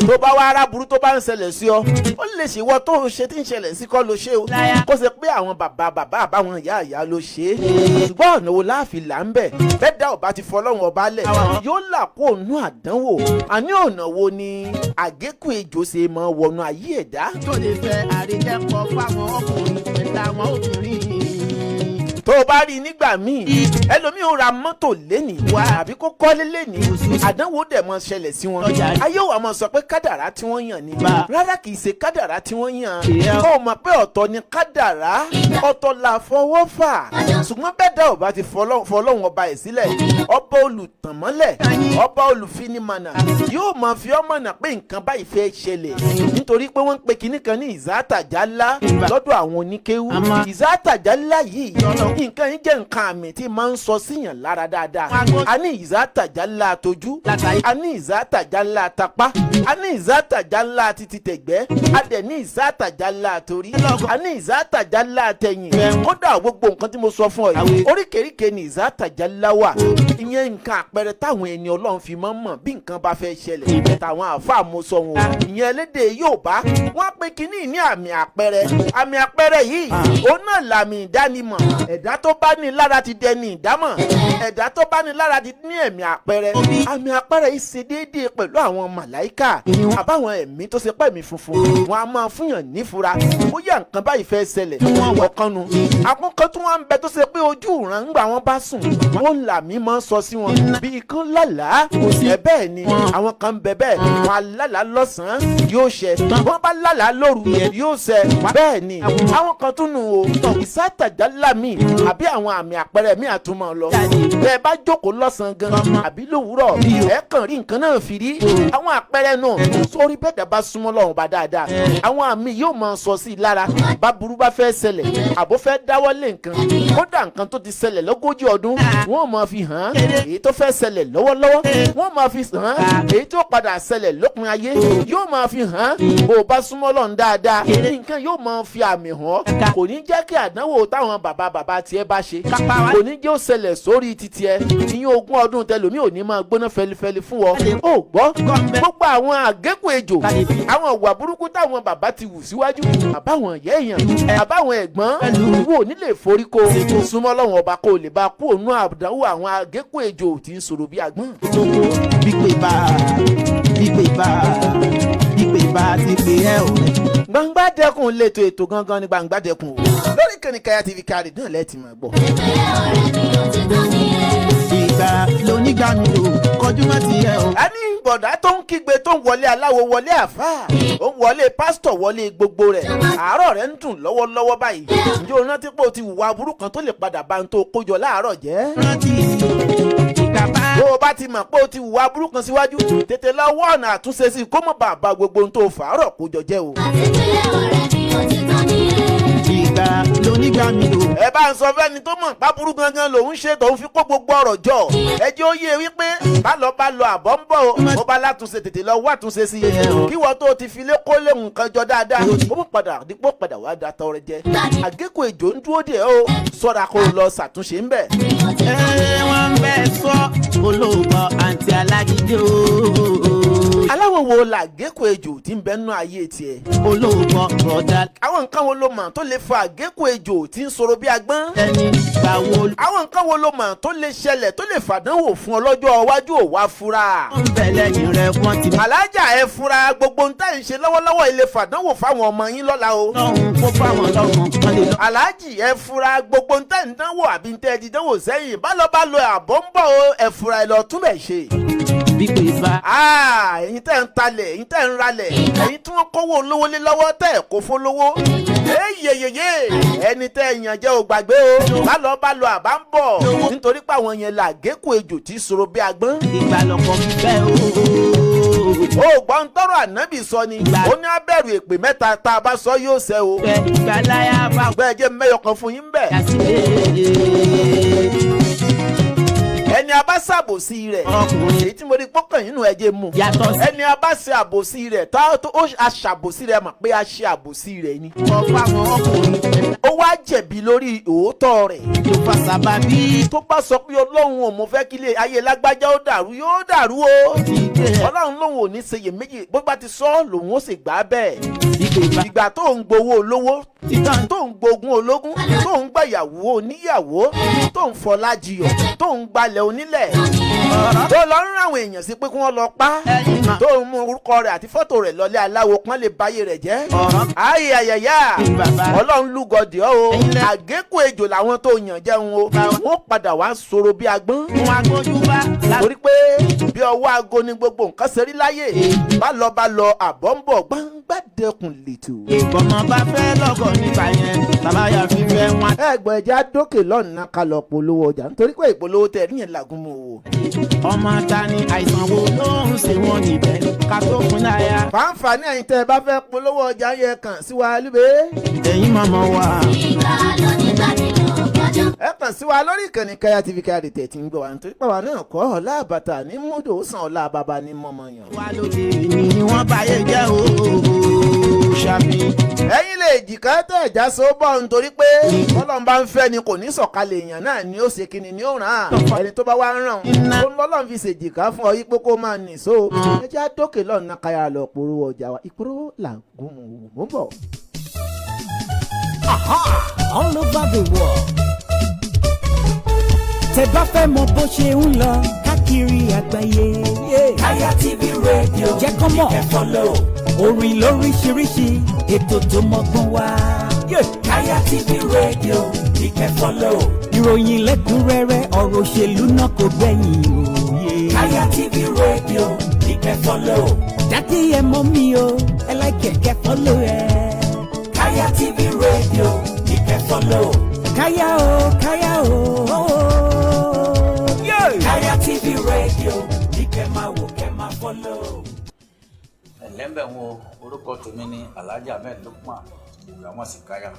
Tó bá wá aráburú tó bá ń ṣẹlẹ̀ sí ọ ó lè ṣèwọ tó ń ṣe tí ń ṣẹlẹ̀ sí kọ́ ló ṣe o. Kó ṣe pé àwọn bàbá àbáwọn ìyá ló ṣe é. Ṣùgbọ́n ọ̀nà wo láàfin là ń bẹ̀ bẹ́ẹ̀ dá ọba ti fọlọ́run ọba lẹ̀ yóò là kó ònú àdánwò. Àní ọ̀nà wo ni àgékù ejò ṣe máa wọnú ayé ẹ̀dá. tó lè fẹ́ àrídẹ́pọ̀ fáwọn ọkùnrin pẹ̀lú àwọn obìnrin. Tó o bá rí i nígbà míì ẹlòmíì ó ra mọ́tò lénìí àbí kó kọ́lé lénìí àdánwò dẹ̀ mọ́ ṣẹlẹ̀ sí wọn. Ayé wa mọ̀ sọ pé kádàrá tí wọ́n yàn ni rárá kì í ṣe kádàrá tí wọ́n yàn. Ó mọ̀ pé ọ̀tọ̀ ni kádàrá ọ̀tọ̀ là fọwọ́ fà. Ṣùgbọ́n bẹ́ẹ̀ dá ọba ti fọlọ́run ọba ẹ̀ sílẹ̀ ọba olùtànmọ́lẹ̀ ọba olùfinimọ̀nà yóò mọ̀ fi ọmọ náà pé nǹkan báyìí fẹ́ ṣẹlẹ̀ nítorí pé wọ́n ń pe kinní kan ní ìzátàjálá lọ́dọ̀ àwọn oníkéwú. Ìzátàjálá yìí nǹkan yìí jẹ́ nǹkan àmì tí máa ń sọ síyàn lára dáadáa. A ní ìzátàjálá tójú, a ní ìzátàjálá tapá, a ní ìzátàjálá títí tẹ̀gbẹ́, a dẹ̀ ní ìzátàjálá torí, a ní ìzátàjálá tẹ̀yìn. Kódà gbogbo nǹkan tí mo sọ fún ọ yìí oríkèéríkèé ní ìzátàjálá wà. Ìyẹn nǹkan àpẹẹrẹ táwọn ẹni Ọlọ́run fi máa ń mọ̀ bí nǹkan bá fẹ́ ṣẹlẹ̀. Táwọn àáfàá mo sọ wọn ìyẹn elédè Yorùbá wọ́n pe kínní ní àmì àpẹẹrẹ. Àmì àpẹẹrẹ yìí òun náà làmì ìdánimọ̀. Ẹ̀dá tó bá ní lára ti dẹni ìdámọ̀. Ẹ̀dá tó bá ní lára ti ní ẹ̀mí àpẹẹrẹ. Àmì àpẹẹrẹ yìí ṣe déédéé pẹ̀lú àwọn màláíkà àbáwọn ẹ̀mí tó ṣe pẹ̀mí funfun. Wọ́n á máa fúnyàn nífura bóyá nǹkan báyìí fẹ́ ṣẹlẹ̀. Wọ́n wọ̀ kanu. Àkọ́kọ́ tí wọ́n ń bẹ tó ṣe pé ojú ìran ńgbà wọ́n bá sùn wọ́n là mí máa ń sọ sí wọn bí kan lálàá. Bẹ́ẹ̀ ni àwọn kan bẹ bẹ́ẹ̀ wọ́n á lálàá lọ́sàn-án yóò ṣẹ. Wọ́n bá lálàá lóru yóò ṣẹ. Bẹ́ẹ̀ ni àwọn kan tún nù o ìsátàjálá mi àbí àwọn àmì àpẹẹrẹ mi àtúmọ̀ lọ. Bẹ́ẹ̀ bá jókòó lọ́sàn-án gan àbí lówùúrọ̀ ẹ kàn rí nǹkan náà fi rí. Àwọn àpẹẹrẹ náà sórí bẹ́ẹ̀ dá bá súnmọ́ Ọlọ́run bá dáadáa. Àwọn àmì yóò máa sọ sí i lára bá burú bá fẹ́ ṣẹlẹ̀ àbó fẹ́ dáwọ́lé nǹkan. Kódà nǹkan tó ti ṣẹlẹ̀ lógójì ọdún wọ́n máa fi hàn èyí tó fẹ́ ṣẹlẹ̀ lọ́wọ́lọ́wọ́ wọ́n máa fi hàn èyí tó padà ṣẹlẹ̀ lópin ayé yóò máa fi hàn bó o bá súnmọ́ Ọlọ́run dáadáa. Nǹkan yóò máa fi àmì hàn kò ní jẹ́ kí àdánwò táwọn bàbá tiẹ̀ bá ṣe kò ní jẹ́ ó ṣẹlẹ̀ sórí titi ẹ. Ìyẹn ogún ọdún tẹlomi ò ní máa gbóná fẹlifẹli fún ọ. Ó gbọ́ gbogbo àwọn àgékù ejò àwọn ìwà burúkú táwọn bàbá ti wù síwájú àbáwọn ìyá èèyàn àbáwọn ẹ̀gbọ́n wo nílé foríko súnmọ́ Ọlọ́run ọba kó lè bá kú òun àdánwò àwọn àgékù ejò tí ń sọ̀rọ̀ bí agbọ́n. Gbígbé bá ti pè ẹ́ o. Gbangba Dekun lẹ́tọ̀ ètò gangan ní Gbangba Dekun o lórí ìkànnì Kaya TV kárí náà lẹ́ẹ̀tì máa gbọ́. Ìgbà lónígbà mi lò kọjú mọ́ ti ẹ o. A ní bọ̀dá tó ń kígbe tó ń wọlé aláwo wọlé àfáà ó ń wọlé pásítọ̀ wọlé gbogbo rẹ̀ àárọ̀ rẹ̀ ń dùn lọ́wọ́lọ́wọ́ báyìí. Ǹjẹ́ o rántí pé o ti hùwà aburú kan tó lè padà bá ń tó kójọ láàárọ̀ jẹ́? Bó o bá ti mọ̀ pé o ti hùwà aburú kan síwájú tètè lọ wá ọ̀nà àtúnṣe sí kó mọ̀ bàbá gbogbo ohun tó fàárọ̀ kójọ jẹ́ o. Ìgbà lónígbà mi lò. Ẹ bá ń sọ fẹ́ni tó mọ̀ pápúrú gangan lòún ṣe tòun fi kó gbogbo ọ̀rọ̀ jọ. Ẹ jẹ́ ó yé wípé bá lọ àbọ̀ ń bọ̀ o. Ó bá látúnṣe tètè lọ wá àtúnṣe sí i. Kí wọ́n tó ti fi lé kó lé nǹkan jọ dáadáa. Ó mú padà dípò padà wá da tọrẹ jẹ. Àgékù ejò ń dúró dè o. Sọ́ra kó lọ ṣàtúnṣe ń bẹ̀. Wọ́n ń bẹ́ sọ olóògbọ́ àǹtí alágídí o. Aláwọ̀ wo làgékù ejò tí ń bẹ nínú ayé tiẹ̀? Olóògbọ́ bọ̀dá. Àwọn nǹkan wo ló mọ̀ tó lè fa àgékù ejò tí ń sọ̀rọ̀ bí agbọ́n? Ẹni gbàwó. Àwọn nǹkan wo ló mọ̀ tó lè ṣẹlẹ̀ tó lè fàdánwò fún ọlọ́jọ́ iwájú ò wá fura? Ó ń bẹ lẹ́yìn rẹ̀ wọ́n ti. Alájà ẹ fura gbogbo ń tẹ́ ń ṣe lọ́wọ́lọ́wọ́ ilé fàdánwò fáwọn ọmọ yín lọ́la o. Lọ́hùn kó fáwọn lọ́hùn kan lè lọ. Aláàjì ẹ fura gbogbo ń tẹ́ ń dánwò àbí ń tẹ́ ẹ ti dánwò sẹ́yìn bá lọ àbọ̀ ń bọ̀ o ẹ fura ẹ lọ túbẹ̀ ṣe. Gbígbé bá. Ẹ̀yin tẹ́ ń talẹ̀ ẹ̀yin tẹ́ ń ralẹ̀ ẹ̀yin tí wọ́n kówó olówó lé lọ́wọ́ tẹ́ ẹ̀ kó fólówó. Eyeyeye ẹni tẹ́ ẹ̀yàn jẹ́ ò gbàgbé o bá lọ àbá ń bọ̀ nítorí pé àwọn yẹn làgékù ejò tí sọ̀rọ̀ bí agbọ́n. Ìgbà lọ́kọ̀ bẹ́ẹ̀ o. Ó gbọ́n tọrọ ànábì sọ ni ó ní abẹ́rù èpè mẹ́ta tá a bá sọ yóò ṣẹ o. Ìgbà láyà bá. Bẹ́ẹ̀ jẹ́ mẹ́yọ̀ kan fún yín bẹ́ẹ̀. Ẹ ẹni a bá ṣàbòsí rẹ̀ èyí tí mo rí pọ́kàn nínú ẹ̀jẹ̀ mu ẹni a bá ṣe àbòsí rẹ̀ a ṣàbòsí rẹ̀ mọ̀ pé a ṣe àbòsí rẹ̀ ni. ó wá jẹ̀bi lórí òótọ́ rẹ̀. tó bá sọ pé ọlọ́run ò mọ̀ fẹ́ kí ilé ayé lágbájá ó dàrú yóò dàrú o. ọlọ́run lòun ò ní ṣeyè méjì bó bá ti sọ lòun ó sì gbà bẹ́ẹ̀. ìgbà tó ń gbowó olówó tó ń gbógun ológun tó ń gbàyàwó oníyàwó tó ń fọlá jiyọ̀ tó ń gbalẹ̀ onílẹ̀ tó lọ ń rán àwọn èèyàn sí pé kí wọ́n lọ pa tó ń mú orúkọ rẹ̀ àti fọ́tò rẹ̀ lọlé aláwo kán lè báyé rẹ̀ jẹ́. ayé ayẹyẹ ọlọ́run lúgọdì ọ́ o àgékù ejò làwọn tó yàn jẹun o wọ́n padà wá sọ̀rọ̀ bí agbọ́n. torí pé bí ọwọ́ aago ni gbogbo nǹkan ṣe rí láyé bá lọ àbọ̀ ń bọ̀ Gbangba Dekun lètò. ìbọ̀mọ̀ bá fẹ́ lọ́gọ̀ nígbà yẹn bàbá yà fi fẹ́ wọn. ẹgbẹ́ ẹja dókè lọ́nà ká lọ polówó ọjà nítorí pé ìpolówó tẹ̀ níyẹn làgùn mọ́ o. ọmọ ta ni àìsàn wo ló ń ṣe wọn níbẹ̀ ká tó fún láyà. fàǹfààní ẹ̀yin tẹ́ ẹ bá fẹ́ polówó ọjà yẹn kàn sí wa lúbẹ́. ẹ̀yin mọ̀mọ́ wa. ìgbà lónìí tàbí lọ́kọ̀jọ́. ẹ kàn sí wa lórí ìkànnì Kaya TV Kaya tẹ̀ tí ń gbọ́ wa nítorí pé àwa náà kọ́ ọ̀la àbàtà ní múdò sàn ọ̀la bàbá ní mọ́mọ́ yàn. wà lóde ni wọ́n báyé jẹ́ o Ṣàfihìn. ẹ̀yin lè jìkà tẹ̀ já so bọ́ nítorí pé Ọlọ́run bá ń fẹ́ ni kò ní sọ̀kalẹ̀ èèyàn náà ni ó ṣe kíni ni ó ràn án ẹni tó bá wá ń ràn ó lọ́lọ́run fi ṣèjìká fún ọ yí pé kó máa nì so ẹ jẹ́ àdókè lọ́nà Kaya lọ polówó ọjà wa ìpolówó làgùn mọ́ bọ̀. All over the world. Tẹ́ bá fẹ́ mọ̀ bó ṣe ń lọ káàkiri àgbáyé. Kaya TV Radio jẹ́ kọ́ mọ̀ ẹ follow. Orin lóríṣiríṣi ètò tó mọ́gbọ́n wá. Kaya TV Radio ní kẹ́ follow. Ìròyìn lẹ́kùnrẹ́rẹ́ ọ̀rọ̀ òṣèlú náà kò gbẹ̀yìn òye. Kaya TV Radio ní kẹ́ follow. Dádì ẹ mọ̀ mi o ẹ like kẹ́ follow ẹ. Kaya TV Radio ní kẹ́ follow. Kaya o Kaya o. Kaya TV Radio ní kẹ́ máa wò kẹ́ máa follow. ẹ̀lẹ́mbẹ̀ wo orúkọ tèmi ní Alhaji Ahmed Lukman ìwé àwọn sì Kaya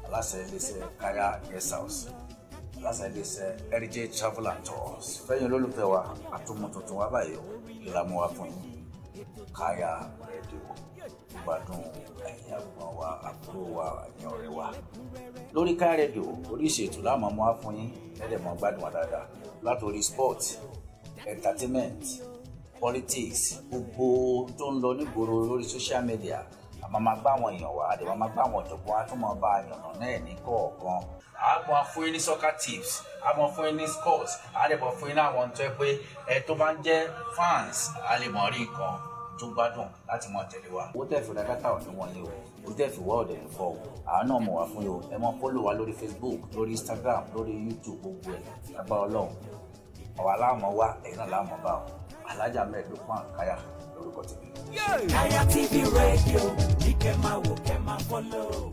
aláṣẹ iléeṣẹ́ Kaya guest house aláṣẹ iléeṣẹ́ Heritage Travel and Tours fẹ́yìn olólùfẹ́ wa àtúmọ̀ tuntun wa báyìí ìlànà wa fún yín Kaya Radio gbádùn ẹ̀yin àgbọ̀n wa àbúrò wa ẹ̀yin ọ̀rẹ́ wa lórí Kaya Radio oríṣi ètò láàmú wa fún yín ẹ̀ẹ́dẹ̀mọ̀ gbádùn wa dáadáa látòrí sport entertainment politics gbogbo tó ń lọ nígboro lórí social media àmọ́ máa gbá àwọn èèyàn wá àdèmọ́ máa gbá àwọn ọ̀jọ̀gbọ́n á tún máa bá àyànnà náà ní kọ̀ọ̀kan. àmọ́ fún yín ní soccer tips àmọ́ fún yín ní sports àdèmọ́ fún yín ní àwọn tó yẹ pé ẹ tó bá ń jẹ́ fans a lè mọ̀ rí nǹkan tó gbádùn láti mọ̀ tẹ̀lé wa. owó tẹ̀ fi ra dátà ò ní wọlé o owó tẹ̀ fi wọ́ ọ̀dẹ̀ ní fọ́ o àwọn náà mọ̀ wá fún yín o ẹ mọ̀ fọ́lọ̀ wa lórí Facebook lórí Instagram lórí YouTube gbogbo ẹ̀ lágbára Ọlọ́run àwa láàmú wa ẹ̀yin náà láàmú bá o. Alhaji Ahmed Lukman Kaya lórúkọ tèmi. Kaya TV Radio ní kẹ́ máa wò kẹ́ máa follow.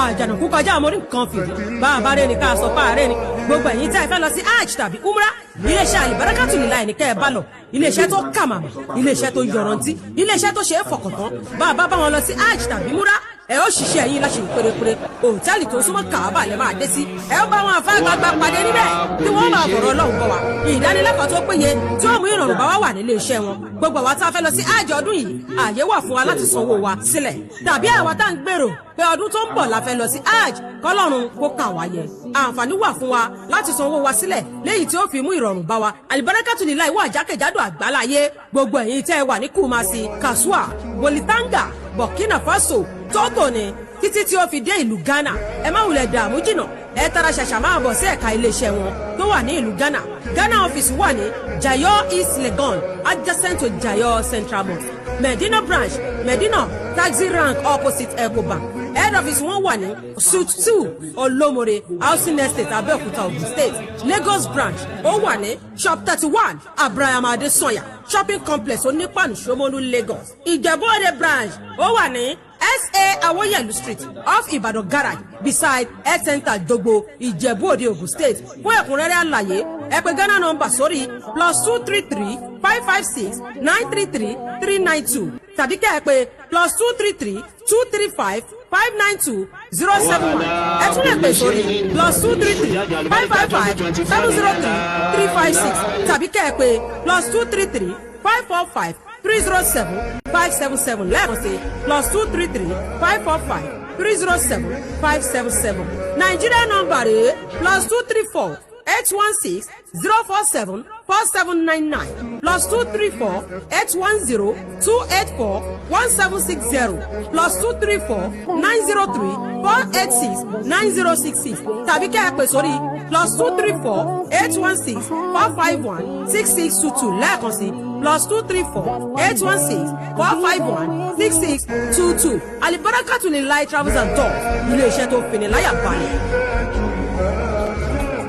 àjànàkú kọjá àmọ́ orí nǹkan fìdí bá a bá rẹ̀ ní ká sọ pa àárẹ̀ ni gbogbo ẹ̀yin tẹ́ ẹ fẹ́ lọ sí hajj tàbí umrah iléeṣẹ́ Al-Barakatu Lillahi ní kẹ́ ẹ bá lọ iléeṣẹ́ tó kà màmá iléeṣẹ́ tó yọrantí iléeṣẹ́ tó ṣe é fọkàntán bá a bá wọn lọ sí hajj tàbí umrah ẹ ó ṣiṣẹ́ yín láṣẹ pérépéré òtẹ́ẹ̀lì tó súnmọ́ Káàbà lẹ́ máa dé sí ẹ ó bá wọn àfáàgbàgbà pàdé níbẹ̀ tí wọ́n máa bọ̀rọ̀ Ọlọ́run bọ̀ wá ìdánilẹ́kọ̀ọ́ tó péye tí ó mú ìrọ̀rùn bá wà nílé iṣẹ́ wọn gbogbo àwa tá a fẹ́ lọ sí hajj ọdún yìí ààyè wà fún wa láti sanwó wa sílẹ̀ tàbí àwa tá à ń gbèrò pé ọdún tó ń bọ̀ la fẹ́ lọ sí hajj kọ́lọ́run kó kà wá yẹ àǹfààní wà fún wa láti sanwó wa sílẹ̀ léyìí tí ó fi mú ìrọ̀rùn bá wa Al-Barakatu Lillahi wà jákèjádò àgbáláyé gbogbo ẹ̀yin tẹ́ ẹ wà ní Kumasi Kasua Bolitanga Burkina Faso Togo ni títí tí ó fi dé ìlú Ghana ẹ má wulẹ̀ dààmú jìnnà ẹ tara ṣàṣà máa bọ̀ sí ẹ̀ka iléeṣẹ́ wọn tó wà ní ìlú Ghana Ghana ọ́fíìsì wà ní Jayo East Legon adjacent to Jayo Central Mosque Medina branch Medina taxi rank opposite Ecobank head office wọn wà ní suite 2 Olomore housing estate Abeokuta Ogun State Lagos branch ó wà ní shop 31 Abraham Adesanya shopping complex Onípàánù Ṣómólú Lagos Ìjẹ̀bú-Òde branch ó wà ní SA Awoyelu Street off Ibadan Garage beside Health Center Dogbo Ìjẹ̀bú-Òde Ogun State fún ẹ̀kúnrẹ́rẹ́ àlàyé ẹ pè Ghana number sórí +233 556 933 392 tàbí kẹ́ ẹ pè +233 235 592-071 ẹ tún lè pè sórí +233-555-703-356 tàbí kẹ́ ẹ pé +233-545-307-577 lẹ́ẹ̀kan sí +233-545-307-577 nàìjíríà nọ́mbà rèé +234-816-047-4799 +234-810-284-1760 +234-903-486-9066 tàbí kẹ́ ẹ pè sórí +234-816-451-6622 lẹ́ẹ̀kan sí +234-816-451-6622 Alibarakatulilahi travels and tours ilé-iṣẹ́ tó fini láyà balẹ̀.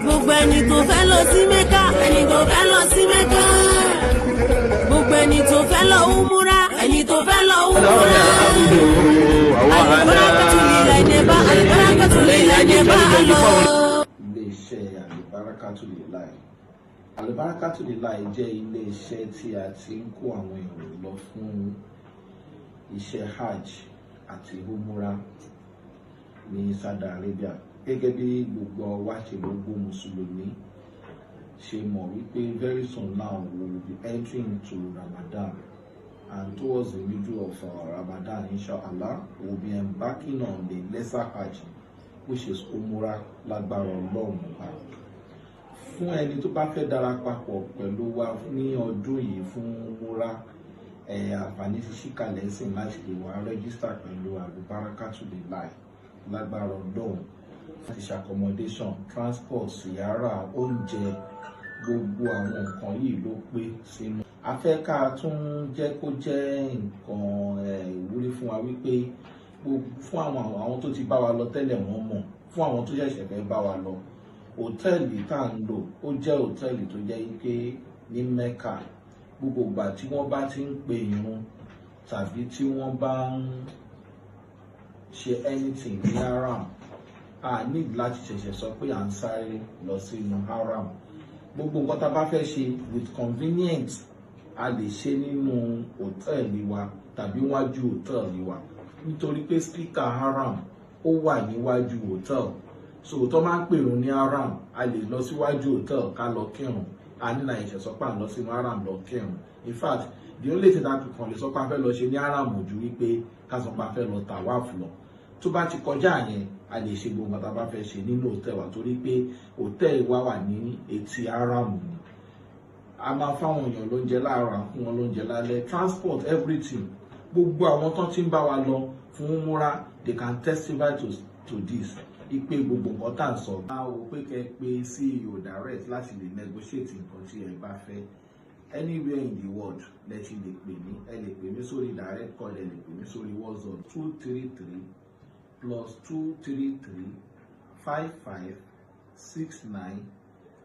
Gbogbo ẹni tó fẹ́ lọ sí Mẹ́kà, ẹni tó fẹ́ lọ sí Mẹ́kà. Gbogbo ẹni tó fẹ́ lọ Umura, ẹni tó fẹ́ lọ Umura. Alibarakatulilahi neba, Alibarakatulilahi neba alo. Ilé-iṣẹ́ Alibarakatulilahi. Alibarakatulilahi jẹ́ ilé-iṣẹ́ tí a ti ń kó àwọn èrò lọ fún iṣẹ́ hajj àti umura ní Saudi Arabia. Gẹ́gẹ́ bí gbogbo wa ṣe gbogbo mùsùlùmí ṣe mọ̀ wípé very soon now we will be entering into Ramadan, and towards the middle of Ramadan inshallah we will be embarking on the lesser hajj which is umura lágbára Ọlọ́run wa. Fún ẹni tó bá fẹ́ darapapọ̀ pẹ̀lú wa ní ọdún yìí fún umura àǹfààní ṣíṣí kalẹ̀ sí láti lè wá rẹ́gísítà pẹ̀lú Alibarakatulilahi lágbára Ọlọ́run láti accommodation, transport, yàrá, oúnjẹ, gbogbo àwọn nǹkan yìí ló pé sínú. A fẹ́ ká tún jẹ́ kó jẹ́ nǹkan ìwúrí fún wa wípé fún àwọn tó ti bá wa lọ tẹ́lẹ̀ wọ́n mọ̀, fún àwọn tó ṣẹ̀ṣẹ̀ fẹ́ bá wa lọ, hòtẹ́ẹ̀lì tá à ń lò ó jẹ́ hòtẹ́ẹ̀lì tó jẹ́ pé ní Mẹ́kà gbogbo ìgbà tí wọ́n bá ti ń pe ìrun tàbí tí wọ́n bá ń ṣe anything ní haram, a need láti ṣẹ̀ṣẹ̀ sọ pé à ń sáré lọ sínú haram. Gbogbo nǹkan tá a bá fẹ́ ṣe with convenience a lè ṣe nínú hòtẹ́ẹ̀lì wa tàbí wájú hòtẹ́ẹ̀lì wa nítorí pé speaker haram ó wà níwájú hòtẹ́ẹ̀lì, so tó máa ń pèrún ní haram a lè lọ síwájú hòtẹ́ẹ̀lì ká lọ kírun, a ní láì ṣẹ̀ sọ pé à ń lọ sínú haram lọ kírun. In fact the only thing that kàn lè sọ pé a fẹ́ lọ ṣe ní haram ojú wípé ká sọ pé a fẹ́ lọ tàwáàfù lọ. Tó bá ti kọjá yẹn a lè ṣe gbogbo nǹkan tá a bá fẹ́ ṣe nínú hòtẹ́ẹ̀lì wa torí pé hòtẹ́ẹ̀lì wa wà ní etí haram ni. A máa fáwọn èèyàn lóúnjẹ láàárọ̀, à ń fún wọn lóúnjẹ lálẹ́, transport, everything. Gbogbo àwọn tán tí ń bá wa lọ fún múra they can testify to this. Ipe gbogbo nǹkan tá à ń sọ. A ò pé kẹ́ pé CEO direct láti lè negotiate nǹkan tí ẹ bá fẹ́. Anywhere in the world lẹ ti lè pè mí, ẹ lè pè mí sórí direct call, ẹ lè pè mí sórí WhatsApp 233 +233 55 69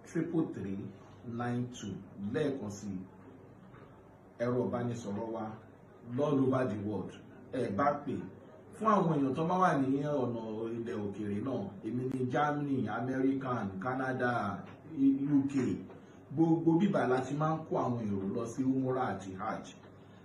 333 92 lẹ́ẹ̀kan sí ẹ̀rọ ìbánisọ̀rọ̀ wa all over the world. Ẹ bá pè fún àwọn èèyàn tó máa wà ní ọ̀nà ilẹ̀ òkèèrè náà, èmi ní Germany, American, Canada, UK, gbogbo bíbà láti máa ń kó àwọn èrò lọ sí umura àti hajj.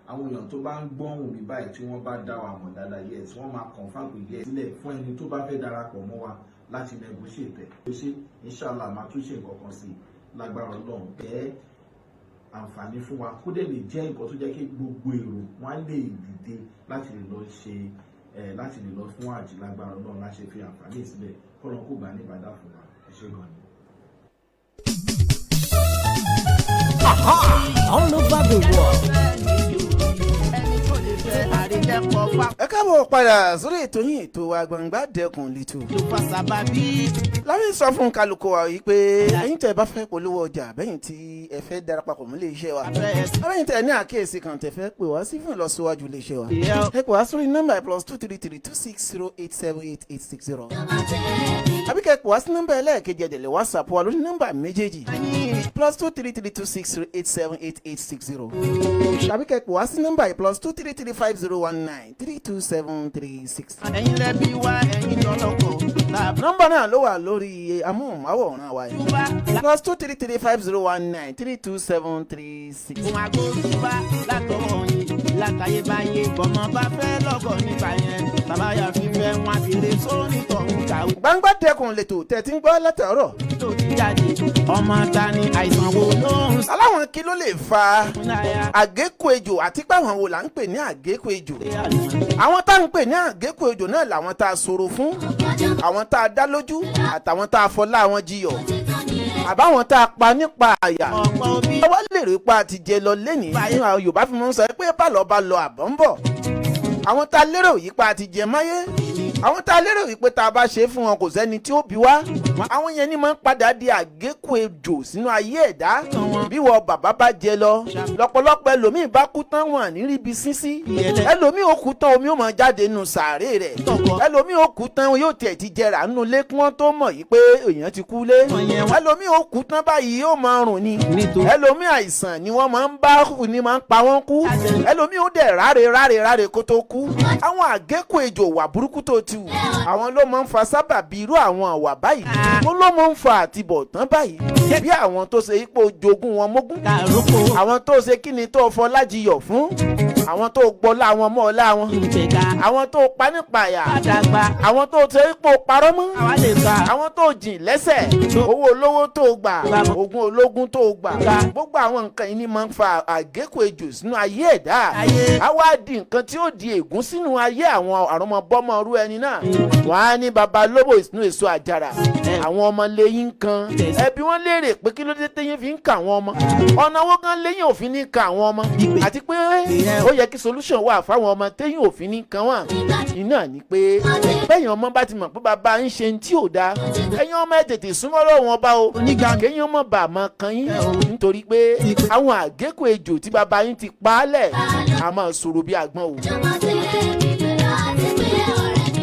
Àwọn èèyàn tó bá ń gbọ́hùn mi báyìí tí wọ́n bá dá wa mọ̀ dáadáa, yes wọ́n máa confirm pé yes sílẹ̀ fún ẹni tó bá fẹ́ darapọ̀ mọ́ wa láti negotiate ẹ̀. Ṣé inshallah máa tún ṣe nǹkan kan sí i lágbára Ọlọ́run bẹ́ẹ̀ àǹfààní fún wa kó dẹ̀ lè jẹ́ nǹkan tó jẹ́ kí gbogbo èrò wọn lè dìde láti lè lọ ṣe láti lè lọ fún àjì lágbára Ọlọ́run láti fi àǹfààní sílẹ̀ kọ́lọ́ kó gbà ní ìbàdàn fún wa. Ẹ ṣé gan ni. All over the world. Ẹ káàbọ̀ padà sórí ètò yín ètò wa Gbangba Dekun Litu. Láwọn sọ fún kálukú wa yìí pé ẹ̀yin tẹ́ bá fẹ́ polówó ọjà bẹ́yìn tí ẹ fẹ́ darapọ̀ mọ́ ilé-iṣẹ́ wa. Abẹ́yìn tẹ́ ní àkíyèsí kan tẹ́ fẹ́ pè wá sí fún ìlọsíwájú ilé-iṣẹ́ wa. Ẹ pè wá sórí nọ́mbà +233-260-878-860. Àbí kẹ́ pè wá sí nọ́mbà ẹlẹ́ẹ̀kejì ẹ̀dẹ̀lẹ̀ WhatsApp wa lórí nọ́mbà méjèèjì +233-260-878-860. Àbí kẹ́ pè wá sí nọ́mbà +233-5019-32736. ẹ̀yin lẹ́bí wa ẹ̀yin lọ́lọ́kọ̀. Nọ́mbà náà ló wà lórí amóhùnmáwòrán wa yìí. +233-5019-32736. Ohun agbóhùnbá látọwọ́ yín látayébáyé bọ́mọ bá fẹ́ lọ́gọ̀ nígbà yẹn bàbá yà fífẹ́ wọn àbèrè sóní tọ̀hún kàwé. Gbangba Dekun lètò tẹ̀tí ń gbọ́ látàárọ̀. tó ti jáde ọmọ ta ni àìsàn wo ló ń sọ. aláwọn kí ló lè fa láyà àgékù ejò àti pé àwọn wo là ń pè ní àgékù ejò. àwọn tá à ń pè ní àgékù ejò náà làwọn tá a sọ̀rọ̀ fún, àwọn tá a dá lójú àtàwọn tá a fọlá àwọn jiyọ̀, àbáwọn tá a pa nípa àyà. ọ̀pọ̀ òbí àwa lè rí pa àtijẹ lọ lẹ́nìí nínú àwọn Yorùbá fi mọ́ ń sọ pé bálọ̀ bá lọ àbọ̀ ń bọ̀. àwọn tá a lérò yìí pa àtijẹ máyé, àwọn tá a lérò wípé tá a bá ṣe fún wọn kò sẹ́ni tí ó bí wá, àwọn yẹn ni máa ń padà di àgékù ejò sínú ayé ẹ̀dá. bí wọ́n bàbá bá jẹ lọ lọ́pọ̀lọpọ̀ ẹlòmíì bá kú tán wọn ní ríbi sínsí, ẹlòmíì ó kú tán omi ó máa jáde nù sàárè rẹ̀, ẹlòmíì ó kú tán yóò tiẹ̀ ti jẹrà nínú ilé kí wọ́n tó mọ̀ yìí pé èèyàn ti kú lé, ẹlòmíì ó kú tán báyìí yóò máa rùn ni, ẹlòmíì àìsàn ni wọ́n máa ń bá ni máa ń pa wọ́n kú, ẹlòmíì ó dẹ̀ ráre kó tó kú. àwọn àgékù ejò wà burúkú tó ti wù, àwọn ló máa ń fa sábàbí irú àwọn àwà báyìí, wọ́n ló máa ń fa àtibọ̀tán báyìí, bí àwọn tó ṣe ipò jogún wọn mógún, àwọn tó ṣe kí ni tó fọlájiyọ̀ fún, àwọn tó gbọ́lá wọn mọ́ ọlá wọn, àwọn tó pa nípa àyà, àwọn tó ṣe ipò parọ́ mọ́, àwọn tó jìn lẹ́sẹ̀, owó olówó tó gbà, ogún ológun tó gbà, gbogbo àwọn nǹkan yìí ni máa ń fa àgékù ejò sínú ayé ẹ̀dá. á wá di nǹkan tí ó di ègún sínú ayé àwọn àrọ́mọbọ́mọ rú ẹni náà. wọ́n á ní baba lóbò sínú èso àjàrà, àwọn ọmọ lẹ́yìn kan, ẹbí wọn léèrè pé kí ló dé téyín fi ń ka àwọn ọmọ, ọ̀nà owó kan lẹ́yìn òfin ní ka àwọn ọmọ, àti pé ó yẹ kí solution wà fáwọn ọmọ téyín òfin ní kan wọn. iná ni pé bẹ́yìn ọmọ bá ti mọ̀ pé bàbá ń ṣe tí ò dáa, ẹ̀yin ọmọ ẹ̀ tètè súnmọ́ lọ́wọ́ ọba o, kéyìn ọmọ bà mọ́ kan yín, nítorí pé àwọn àgékù ejò tí bàbá yín ti pa á lẹ̀ á máa sọ̀rọ̀ bí àgbọn o.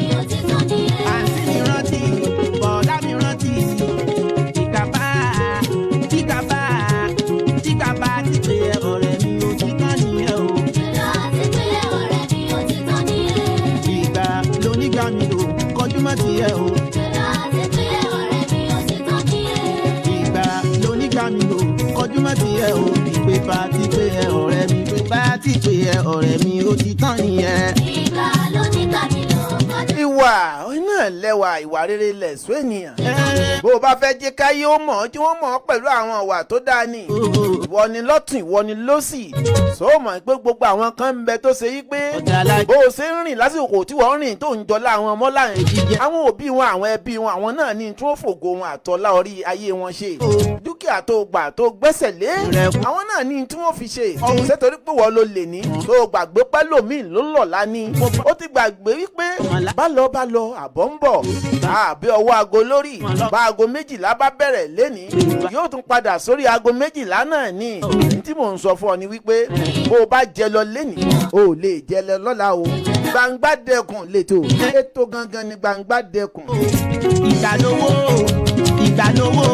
àǹtí mi rántí bọ̀dá mi rántí ìkàbá ti pé ọ̀rẹ́ mi ò ti tán nìyẹn o. ìgbà lónígbà mi lò kọjú mọ́ tiẹ̀ o. ìgbà lónígbà mi lò kọjú mọ́ tiẹ̀ o. ìpè bá ti pé ọ̀rẹ́ mi, ìpè bá ti pé ọ̀rẹ́ mi ò ti tán nìyẹn. ìwà náà lẹ́wà, ìwà rere lẹ̀ṣọ́ ènìyàn. bó o bá fẹ́ jẹ́ káyé ó mọ̀ ọ́ tí wọ́n mọ̀ ọ́ pẹ̀lú àwọn ìwà tó dáa ni. ìwọ ni lọ́tún ìwọ ni lósì. sọ mọ̀ pé gbogbo àwọn kan ń bẹ tó ṣe yí pé bó o ṣe ń rìn lásìkò tí wọ́n rìn tó ń jọlá àwọn ọmọ láàrin jíjẹ. àwọn òbí wọn àwọn ẹbí wọn àwọn náà ní tí wọ́n fògo wọn àtọ́lá orí ayé wọn ṣe. dúkìá tó gbà tó gbẹ́sẹ̀ lé àwọn náà ní tí wọ́n fi ṣe. ṣé torí pé wọ́n ló lè ní tó gbàgbé pẹ́lòmíì ló lọ̀lá ní. ó ti gbàgbé wípé bá lọ àbọ̀ ń bọ̀ àbí ọwọ́ aago lórí bá aago méjìlá bá bẹ̀rẹ̀ lénìí yóò tún padà sórí aago méjìlá náà ní. tí mò ń sọ fún ọ ni wípé bó o bá jẹ lọ lénìí o ò lè jẹ lọ lọ́la o. Gbangba Dekun lètò ètò gangan ni Gbangba Dekun. ìgbàlówó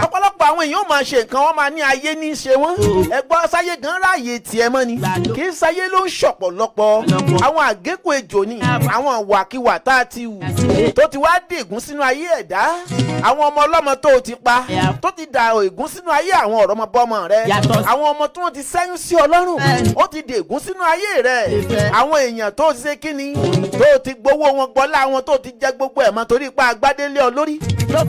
ọ̀pọ̀lọpọ̀ àwọn èèyàn máa ṣe nǹkan wọ́n máa ní ayé ní í ṣe wọ́n. ẹgbọ́n sáyé gan ráàyè tiẹ̀ mọ́ ni kì í sáyé ló ń ṣọ̀pọ̀lọpọ̀ àwọn àgékù ejò ni àwọn wàkiwà tá a ti wù tó ti wá dègún sínú ayé ẹ̀dá. àwọn ọmọ ọlọ́mọ tó ti pa tó ti dà ègún sínú ayé àwọn ọ̀rọ̀mọbọ́mọ rẹ. àwọn ọmọ tí wọ́n ti sẹ́yún sí ọlọ́run ó ti dègún sínú ayé rẹ. àwọn èèyàn tó ti ṣe kíni tó ti gbowó wọn gbọ́lá wọn tó ti jẹ gbogbo ẹ̀ mọ́ torí pa agbádélé ọ lórí,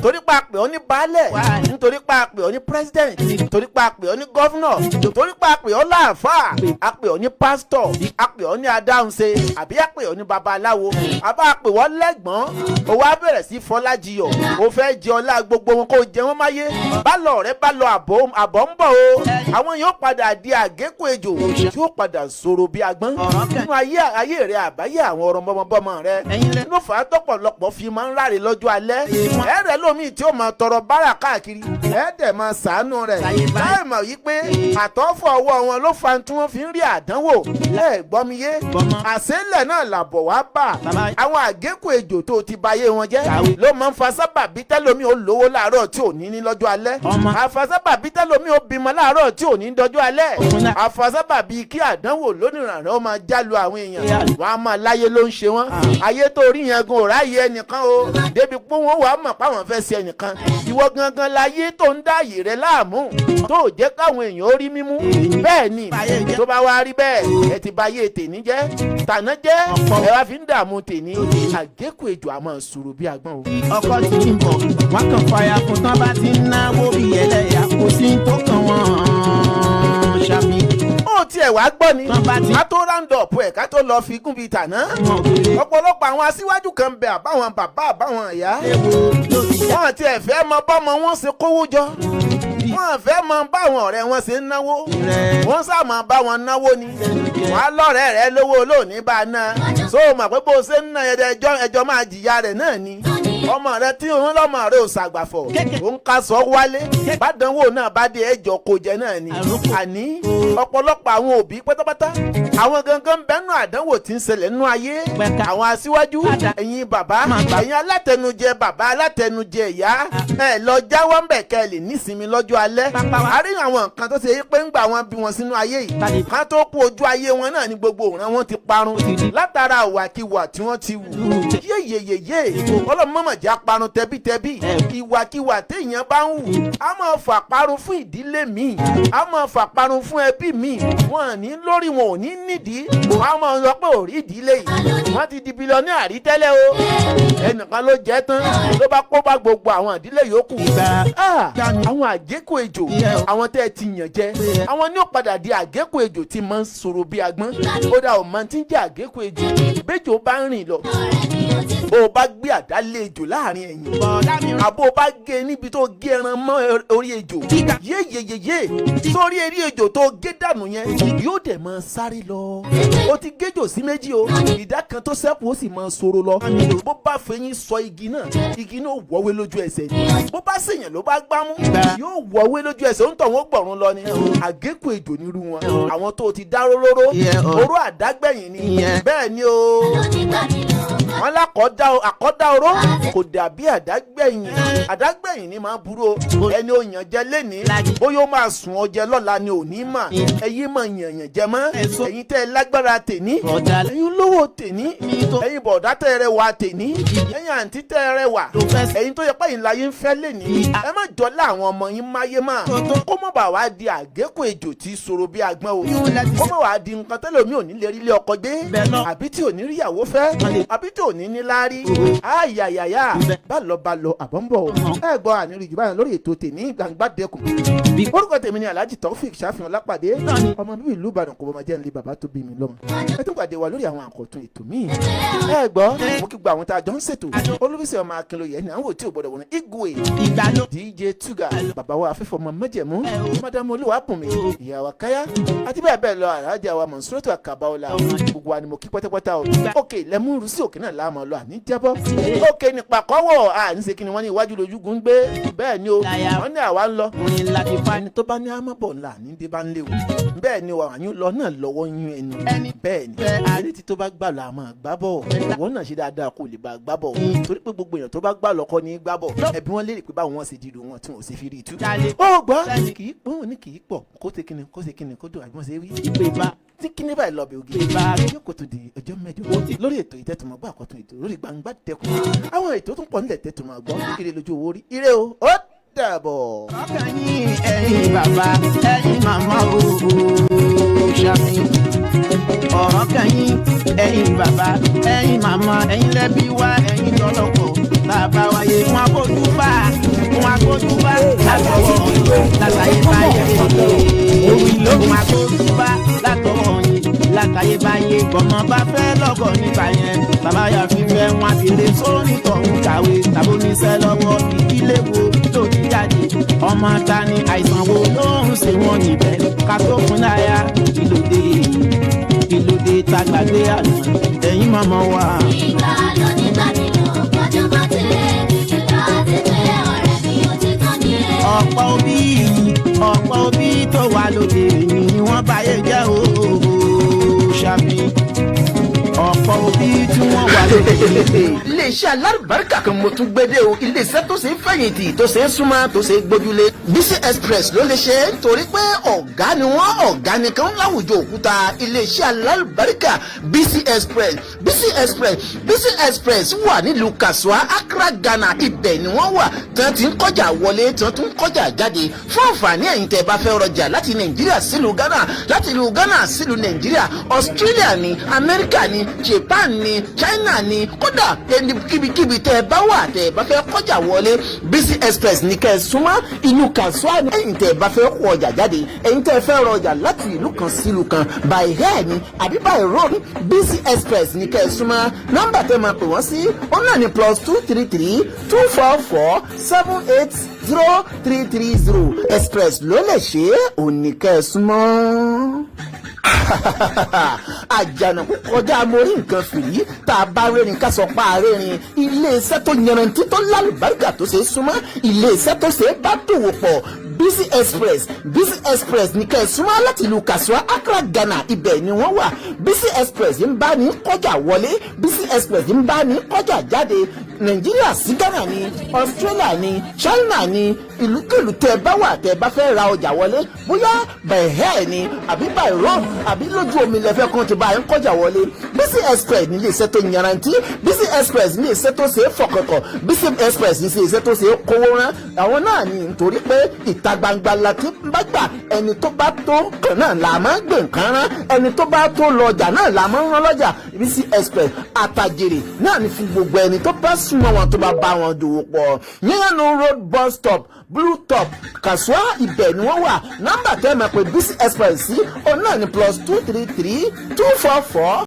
torí pa pè ọ́ ní baálẹ̀, nítorí pa pè ọ́ ní president, torí pa pè ọ́ ní governor, torí pa pè ọ́ láàfáà, a pè ọ́ ní pastor, a pè ọ́ ní adáhunṣe àbí a pè ọ́ ní babaláwo, a bá pè wọ́n lẹ́gbọ́n, o wá bẹ̀rẹ̀ sí fọlájiyọ̀, o fẹ́ jẹ ọlá gbogbo wọn kó jẹ wọ́n máyé. bá lọ rẹ bá lọ àbọ̀ ń bọ̀ o. àwọn yóò padà di àgékù ejò tí ó padà sọ̀rọ̀ bí agbọ́n nínú ayé rẹ àbáyé àwọn ọ̀rọ̀mọbọ́mọ rẹ. ló fà á tọ́pọ̀lọpọ̀ fi máa ń ráre lọ́jọ́ alẹ́. ẹ̀rẹ̀ lómi tí ó máa tọrọ bárà káàkiri ẹ̀ẹ́dẹ̀ máa ṣàánú rẹ̀ láì mọ̀ yí pé àtọ́fọ̀ ọwọ́ wọn ló fa tí wọ́n fi ń rí àdánwò. ẹ gbọ́ mi yé àṣélẹ̀ náà làbọ̀ wá bà. àwọn àgékù ejò tó ti bayé wọn jẹ́ ló máa ń fa sábàbí tẹ́lómi ó lówó láàárọ̀ tí ò ní ní lọ́jọ́ alẹ́. àfàsábàbí tẹ́lómi ó bímọ láàárọ̀ tí ò ní dọ́jọ́ alẹ́. àfàsábàbí kí àdánwò lónìrànràn ó máa jálu àwọn èèyàn. wọ́n á máa láyé ló ń ṣe wọ́n. ayé tó rí yẹn gan ò ráyè ẹnìkan o débi pé wọ́n wàá mọ̀ páwọn fẹ́ ṣe ẹnìkan ìwọ gangan láyé tó ń dá àyè rẹ láàmú tó jẹ́ káwọn èèyàn ó rí mímú bẹ́ẹ̀ ni tó bá wá rí bẹ́ẹ̀ ẹ ti bà ayé tèní jẹ́ tàná jẹ́ ẹ wá fi ń dààmú tèní àgékù ejò àmọ́ sùúrù bí agbọ́n o. ọkọ tí ń bọ̀ wọ́n kàn fàyà fún tán bá ti ń náwó bí ẹlẹ́yà kò sí tó kàn wọ́n ṣàfi. ó tiẹ̀ wá gbọ́ ni ká tó round up ẹ̀ ká tó lọ fi gún bíi tàná ọ̀pọ̀lọpọ̀ àwọn aṣíwájú kan bẹ àbáwọn bàbá àbáwọn ìyá wọn tiẹ̀ fẹ́ mọ bọ́mọ wọn ṣe kówó jọ wọn fẹ́ mọ báwọn ọ̀rẹ́ wọn ṣe ń náwó wọn sá mọ báwọn náwó ni wọn á lọ́rẹ̀ẹ́ rẹ lówó olóòní bá a ná so mọ̀ pé bó ṣe ń ná ẹjọ́ máa jìyà rẹ̀ náà ni ọmọ rẹ tí òun lọ́mọ rẹ ò ṣàgbàfọ̀ òun ká sọ wálé bádánwò náà bá dé ẹjọ́ kò jẹ náà ni àní ọ̀pọ̀lọpọ̀ àwọn òbí pátápátá àwọn gangan bẹ́nu àdánwò tí ń ṣẹlẹ̀ nínú ayé àwọn aṣíwájú ẹ̀yin bàbá ẹ̀yin alátẹnujẹ bàbá alátẹnujẹ ìyá ẹ lọ jáwọ́ ń bẹ̀ kẹ́ ẹ lè nísinmi lọ́jọ́ alẹ́ àárín àwọn nǹkan tó ṣe pé ń gbà wọn bí wọn sínú ayé yìí ká tó kú ojú ayé wọn náà ní gbogbo òran wọn ti parun látara ìwàkiwà tí wọ́n ti wù yéyeyeye ọlọ́mọ̀mọ̀já parun tẹbítẹbí ìwàkiwà téèyàn bá ń wù á máa fà parun fún ìdílé mi á máa fà parun fún ẹbí mi wọn ní lórí wọn ò ní nídìí wọn á máa sọ pé ò rí ìdílé yìí wọn ti di bílíọ̀nù àrítẹ́lẹ̀ o ẹnìkan ló jẹ́ tán ló bá kó bá gbogbo àwọn ìdílé yòókù àwọn àgékù ejò àwọn tẹ́ ẹ ti yàn jẹ àwọn ní ó padà di àgékù ejò tí máa ń sọ̀rọ̀ bí agbọ́n ó dà ọ̀ máa ti ń jẹ́ àgékù ejò bẹ́jọ́ bá ń rìn lọ bó o bá gbé àdá lé ejò láàrin ẹ̀yìn àbó o bá gé níbi tó gé ẹran mọ́ orí ejò yéyeyeye sórí eré ejò tó gé dànù yẹn yóò dẹ̀ máa sáré lọ ó ti géjò sí méjì o ìdá kan tó ṣẹ́kù ó sì máa sọ̀rọ̀ lọ bó bá fẹ̀yìn sọ igi náà wọ́wé lójú ẹsẹ̀ ni bó bá ṣèyàn ló bá gbámú yóò wọ́wé lójú ẹsẹ̀ ó ń tọ̀ wọ́n gbọ̀rún lọ ni àgékù ejò nírú wọn àwọn tó ti dá róróró oró àdágbẹ̀yìn ni bẹ́ẹ̀ ni o wọ́n àkọ́dá oró kò dàbí àdágbẹ̀yìn ni máa burú o ẹni ó yàn jẹ lénìí bóyá ó máa sùn ọjẹ lọ́la ni ò ní mà ẹ̀yin máa yàn jẹ mọ́ ẹ̀yin tẹ́ ẹ lágbára tèní ẹ̀yin olówó tèní ẹ̀yin bọ̀dá tẹ́ ẹ rẹwà tèní ẹ̀yin àǹtí tẹ́ ẹ rẹwà ẹ̀yin tó yẹ pé ẹ̀yin láyé ń fẹ́ lénìí ẹ má jọlá àwọn ọmọ yín máyé mà kó mọ̀ bá wá di àgékù ejò tí sọ̀rọ̀ bí agbọ́n o kó mọ̀ wá di nǹkan tẹ́lẹ̀ mi ò ní lè rí ilé ọkọ gbé àbí tí ò ní rí ìyàwó fẹ́ àbí tí ò ní ní láárí ayayaya bá lọ àbọ̀nbọ̀ ẹ gbọ́ àníri jù báyìí lórí ètò tèmi Gbangba Dekun orúkọ tèmi ni Alhaji Taofeek Shafihin Olapade ọmọ bíbí ìlú Ìbàdàn kò bọ́ máa jẹ́ nílé bàbá tó bí mi lọ́mọ ẹ tún pàdé wa lórí àwọn àkọ́tún ètò míì ẹ gbọ́ mo kí gba àwọn tá a jọ ń ṣètò olúbísí ọmọ akínlóye ẹni àwọn tí ò gbọdọ̀ wọ̀n igwe DJ Tuga bàbá wa afẹ́fọ́ ọmọ mẹ́jẹ̀mú madamu olúwàbùnmi ìyàwó káyá àti bẹ́ẹ̀ bẹ́ẹ̀ lọ Alhaja wa Monsuratu Akabaola gbogbo wa ni mo kí pátápátá o òkè lẹ́mú rúsí òkè náà láàmú lọ àní jábọ́ òkè nípa kọ́wọ́ àní ṣe kí ni wọ́n ní iwájú lójúgun gbé bẹ́ẹ̀ ni o wọ́n ní àwa ń lọ ẹni tó bá ní àmọ́bọ̀ ńlá ní bí bá ń léwu bẹ́ẹ̀ ni àyún lọ náà lọ́wọ́ yún ẹnu bẹ́ẹ̀ ni ẹni tí tó bá gbà lọ àmọ́ gbábọ̀ wọ́n náà ṣe dáadáa kó lè bá gbábọ̀ torí pé gbogbo èèyàn tó bá gbà lọ́kọ́ ní gbábọ̀ ẹbí wọn léèrè pé báwọn wọn ṣe dìrò wọn tí wọn ò sì fi rí ìtú. ó gbọ́ kì í pọ́n ní kì í pọ̀ kó ṣe kíni kó dùn àbí wọ́n ṣe wí. tí kíní báyìí lọ bẹ ògì yóò kó tó di ọjọ́ mẹ́jọ lórí ètò ìtẹ́tùmọ̀ gbọ́ àkọ́tún ètò lórí Gbangba Dekun àwọn ètò tó ń pọ̀ nílẹ̀ tẹ́tùmọ̀ gbọ́ ire lójú owó rí ire o ó dàbọ̀. ọkàn yín ẹ̀yin bàbá ẹ̀yin màmá o Ṣàfihin ọ̀rọ̀ kan yín ẹ̀yin bàbá ẹ̀yin màmá ẹ̀yin lẹ́bí wá ẹ̀yin lọ́lọ́kọ̀ bàbá wáyé wọn akójú bá látọwọ́ látàyè báyé wọn akójú bá látọwọ́ yín látàyè báyé bọ́mọ bá fẹ́ lọ́gọ̀ nígbà yẹn bàbá yà fífẹ́ wọn àbèrè sórí tọ̀hún kàwé tàbí oníṣẹ́ lọ́wọ́ ìdílé wo tó ti jáde ọmọ ta ni àìsàn wo ló ń ṣe wọn níbẹ̀ ká tó fún láyà ìlòdè tàgbàgbé àná ẹ̀yin màmá wa. ìgbà lọ nígbà nílò kọjú bá tilẹ̀ ìgbà tètè ọ̀rẹ́ mi ò ti tán ní ẹ̀. ọ̀pọ̀ òbí tó wà lóde ni wọ́n báyé jẹ́ o Ṣàfihin ọ̀pọ̀ bí tí wọ́n wà lókè. iléeṣẹ́ alárùbáríkà kan mo tún gbédè o iléeṣẹ́ tó ṣe é fẹ̀yìntì tó ṣe é súnmọ́ tó ṣe é gbójúlé Bisi Express ló lè ṣe é nítorí pé ọ̀gá ni wọ́n ọ̀gá nìkan láwùjọ òkúta iléeṣẹ́ alárùbáríkà Bisi Express Bisi Express Bisi Express wà nílùú Kasua Accra Ghana ibẹ̀ ni wọ́n wà tí wọ́n ti ń kọjá wọlé tí wọ́n tún ń kọjá jáde fún àǹfààní ẹ̀yin tẹ́ bá fẹ́ rọjà láti Nàìjíríà sílùú Ghana láti ìlú Ghana sílùú Nàìjíríà Australia ni Amẹ́ríkà ni Japan ni China ni kódà kíbikíbi tẹ́ ẹ bá wà tẹ́ ẹ bá fẹ́ kọjá wọlé Bisi Express ní kẹ́ ẹ súnmọ́ inú Kasua ni ẹ̀yin tẹ́ ẹ bá fẹ́ kó ọjà jáde ẹ̀yin tẹ́ ẹ fẹ́ rọjà láti ìlú kan sílùú kan by air ni àbí by road Bisi Express ní kẹ́ ẹ súnmọ́ nọ́mbà tẹ́ máa pè wọ́n sí ó náà ní +233 244 780 330 Express ló lè ṣe é òní kẹ́ ẹ súnmọ́. àjànàkú kọjá mórí nǹkan fìrí tá a bá rẹ́rìn ká sọ pa àárẹ̀rìn iléeṣẹ́ tó yanrantí tó lálùbáríkà tó ṣe é súnmọ́ iléeṣẹ́ tó ṣe é bá dòwò pọ̀ Bisi Express Bisi Express ní kẹ́ ẹ súnmọ́ láti ìlú Kasua Accra Ghana ibẹ̀ ni wọ́n wà Bisi Express ń bá ní kọjá wọlé Bisi Express ń bá ní kọjá jáde Nàìjíríà sí Ghana ni Australia ni China ni ìlúkèlú tẹ́ bá wà tẹ́ bá fẹ́ ra ọjà wọlé bóyá by air ni àbí by road àbí lójú omi lẹ́fẹ́ kan ti bá ẹ̀ ń kọjá wọlé Bisi Express ní iléeṣẹ́ tó yanrantí Bisi Express ní iléeṣẹ́ tó ṣe é fọkàntọ̀ Bisi Express ní iléeṣẹ́ tó ṣe é kówó rán àwọn náà ni nítorí pé ìta gbangba la ti bá gbà ẹni tó bá tó kàn náà là máa ń gbé nǹkan rán ẹni tó bá tó lọ ọjà náà là máa ń rán lọ́jà Bisi Express àtàjèrè náà ni fún gbogbo ẹni tó bá súnmọ́ wọn tó bá bá wọn dòwò pọ̀ yíyanu road bus stop blue top Kasua ibẹ̀ ni wọ́n wà nọ́mbà tẹ́ ẹ máa pè Bisi Express sí ọ náà ni +233 244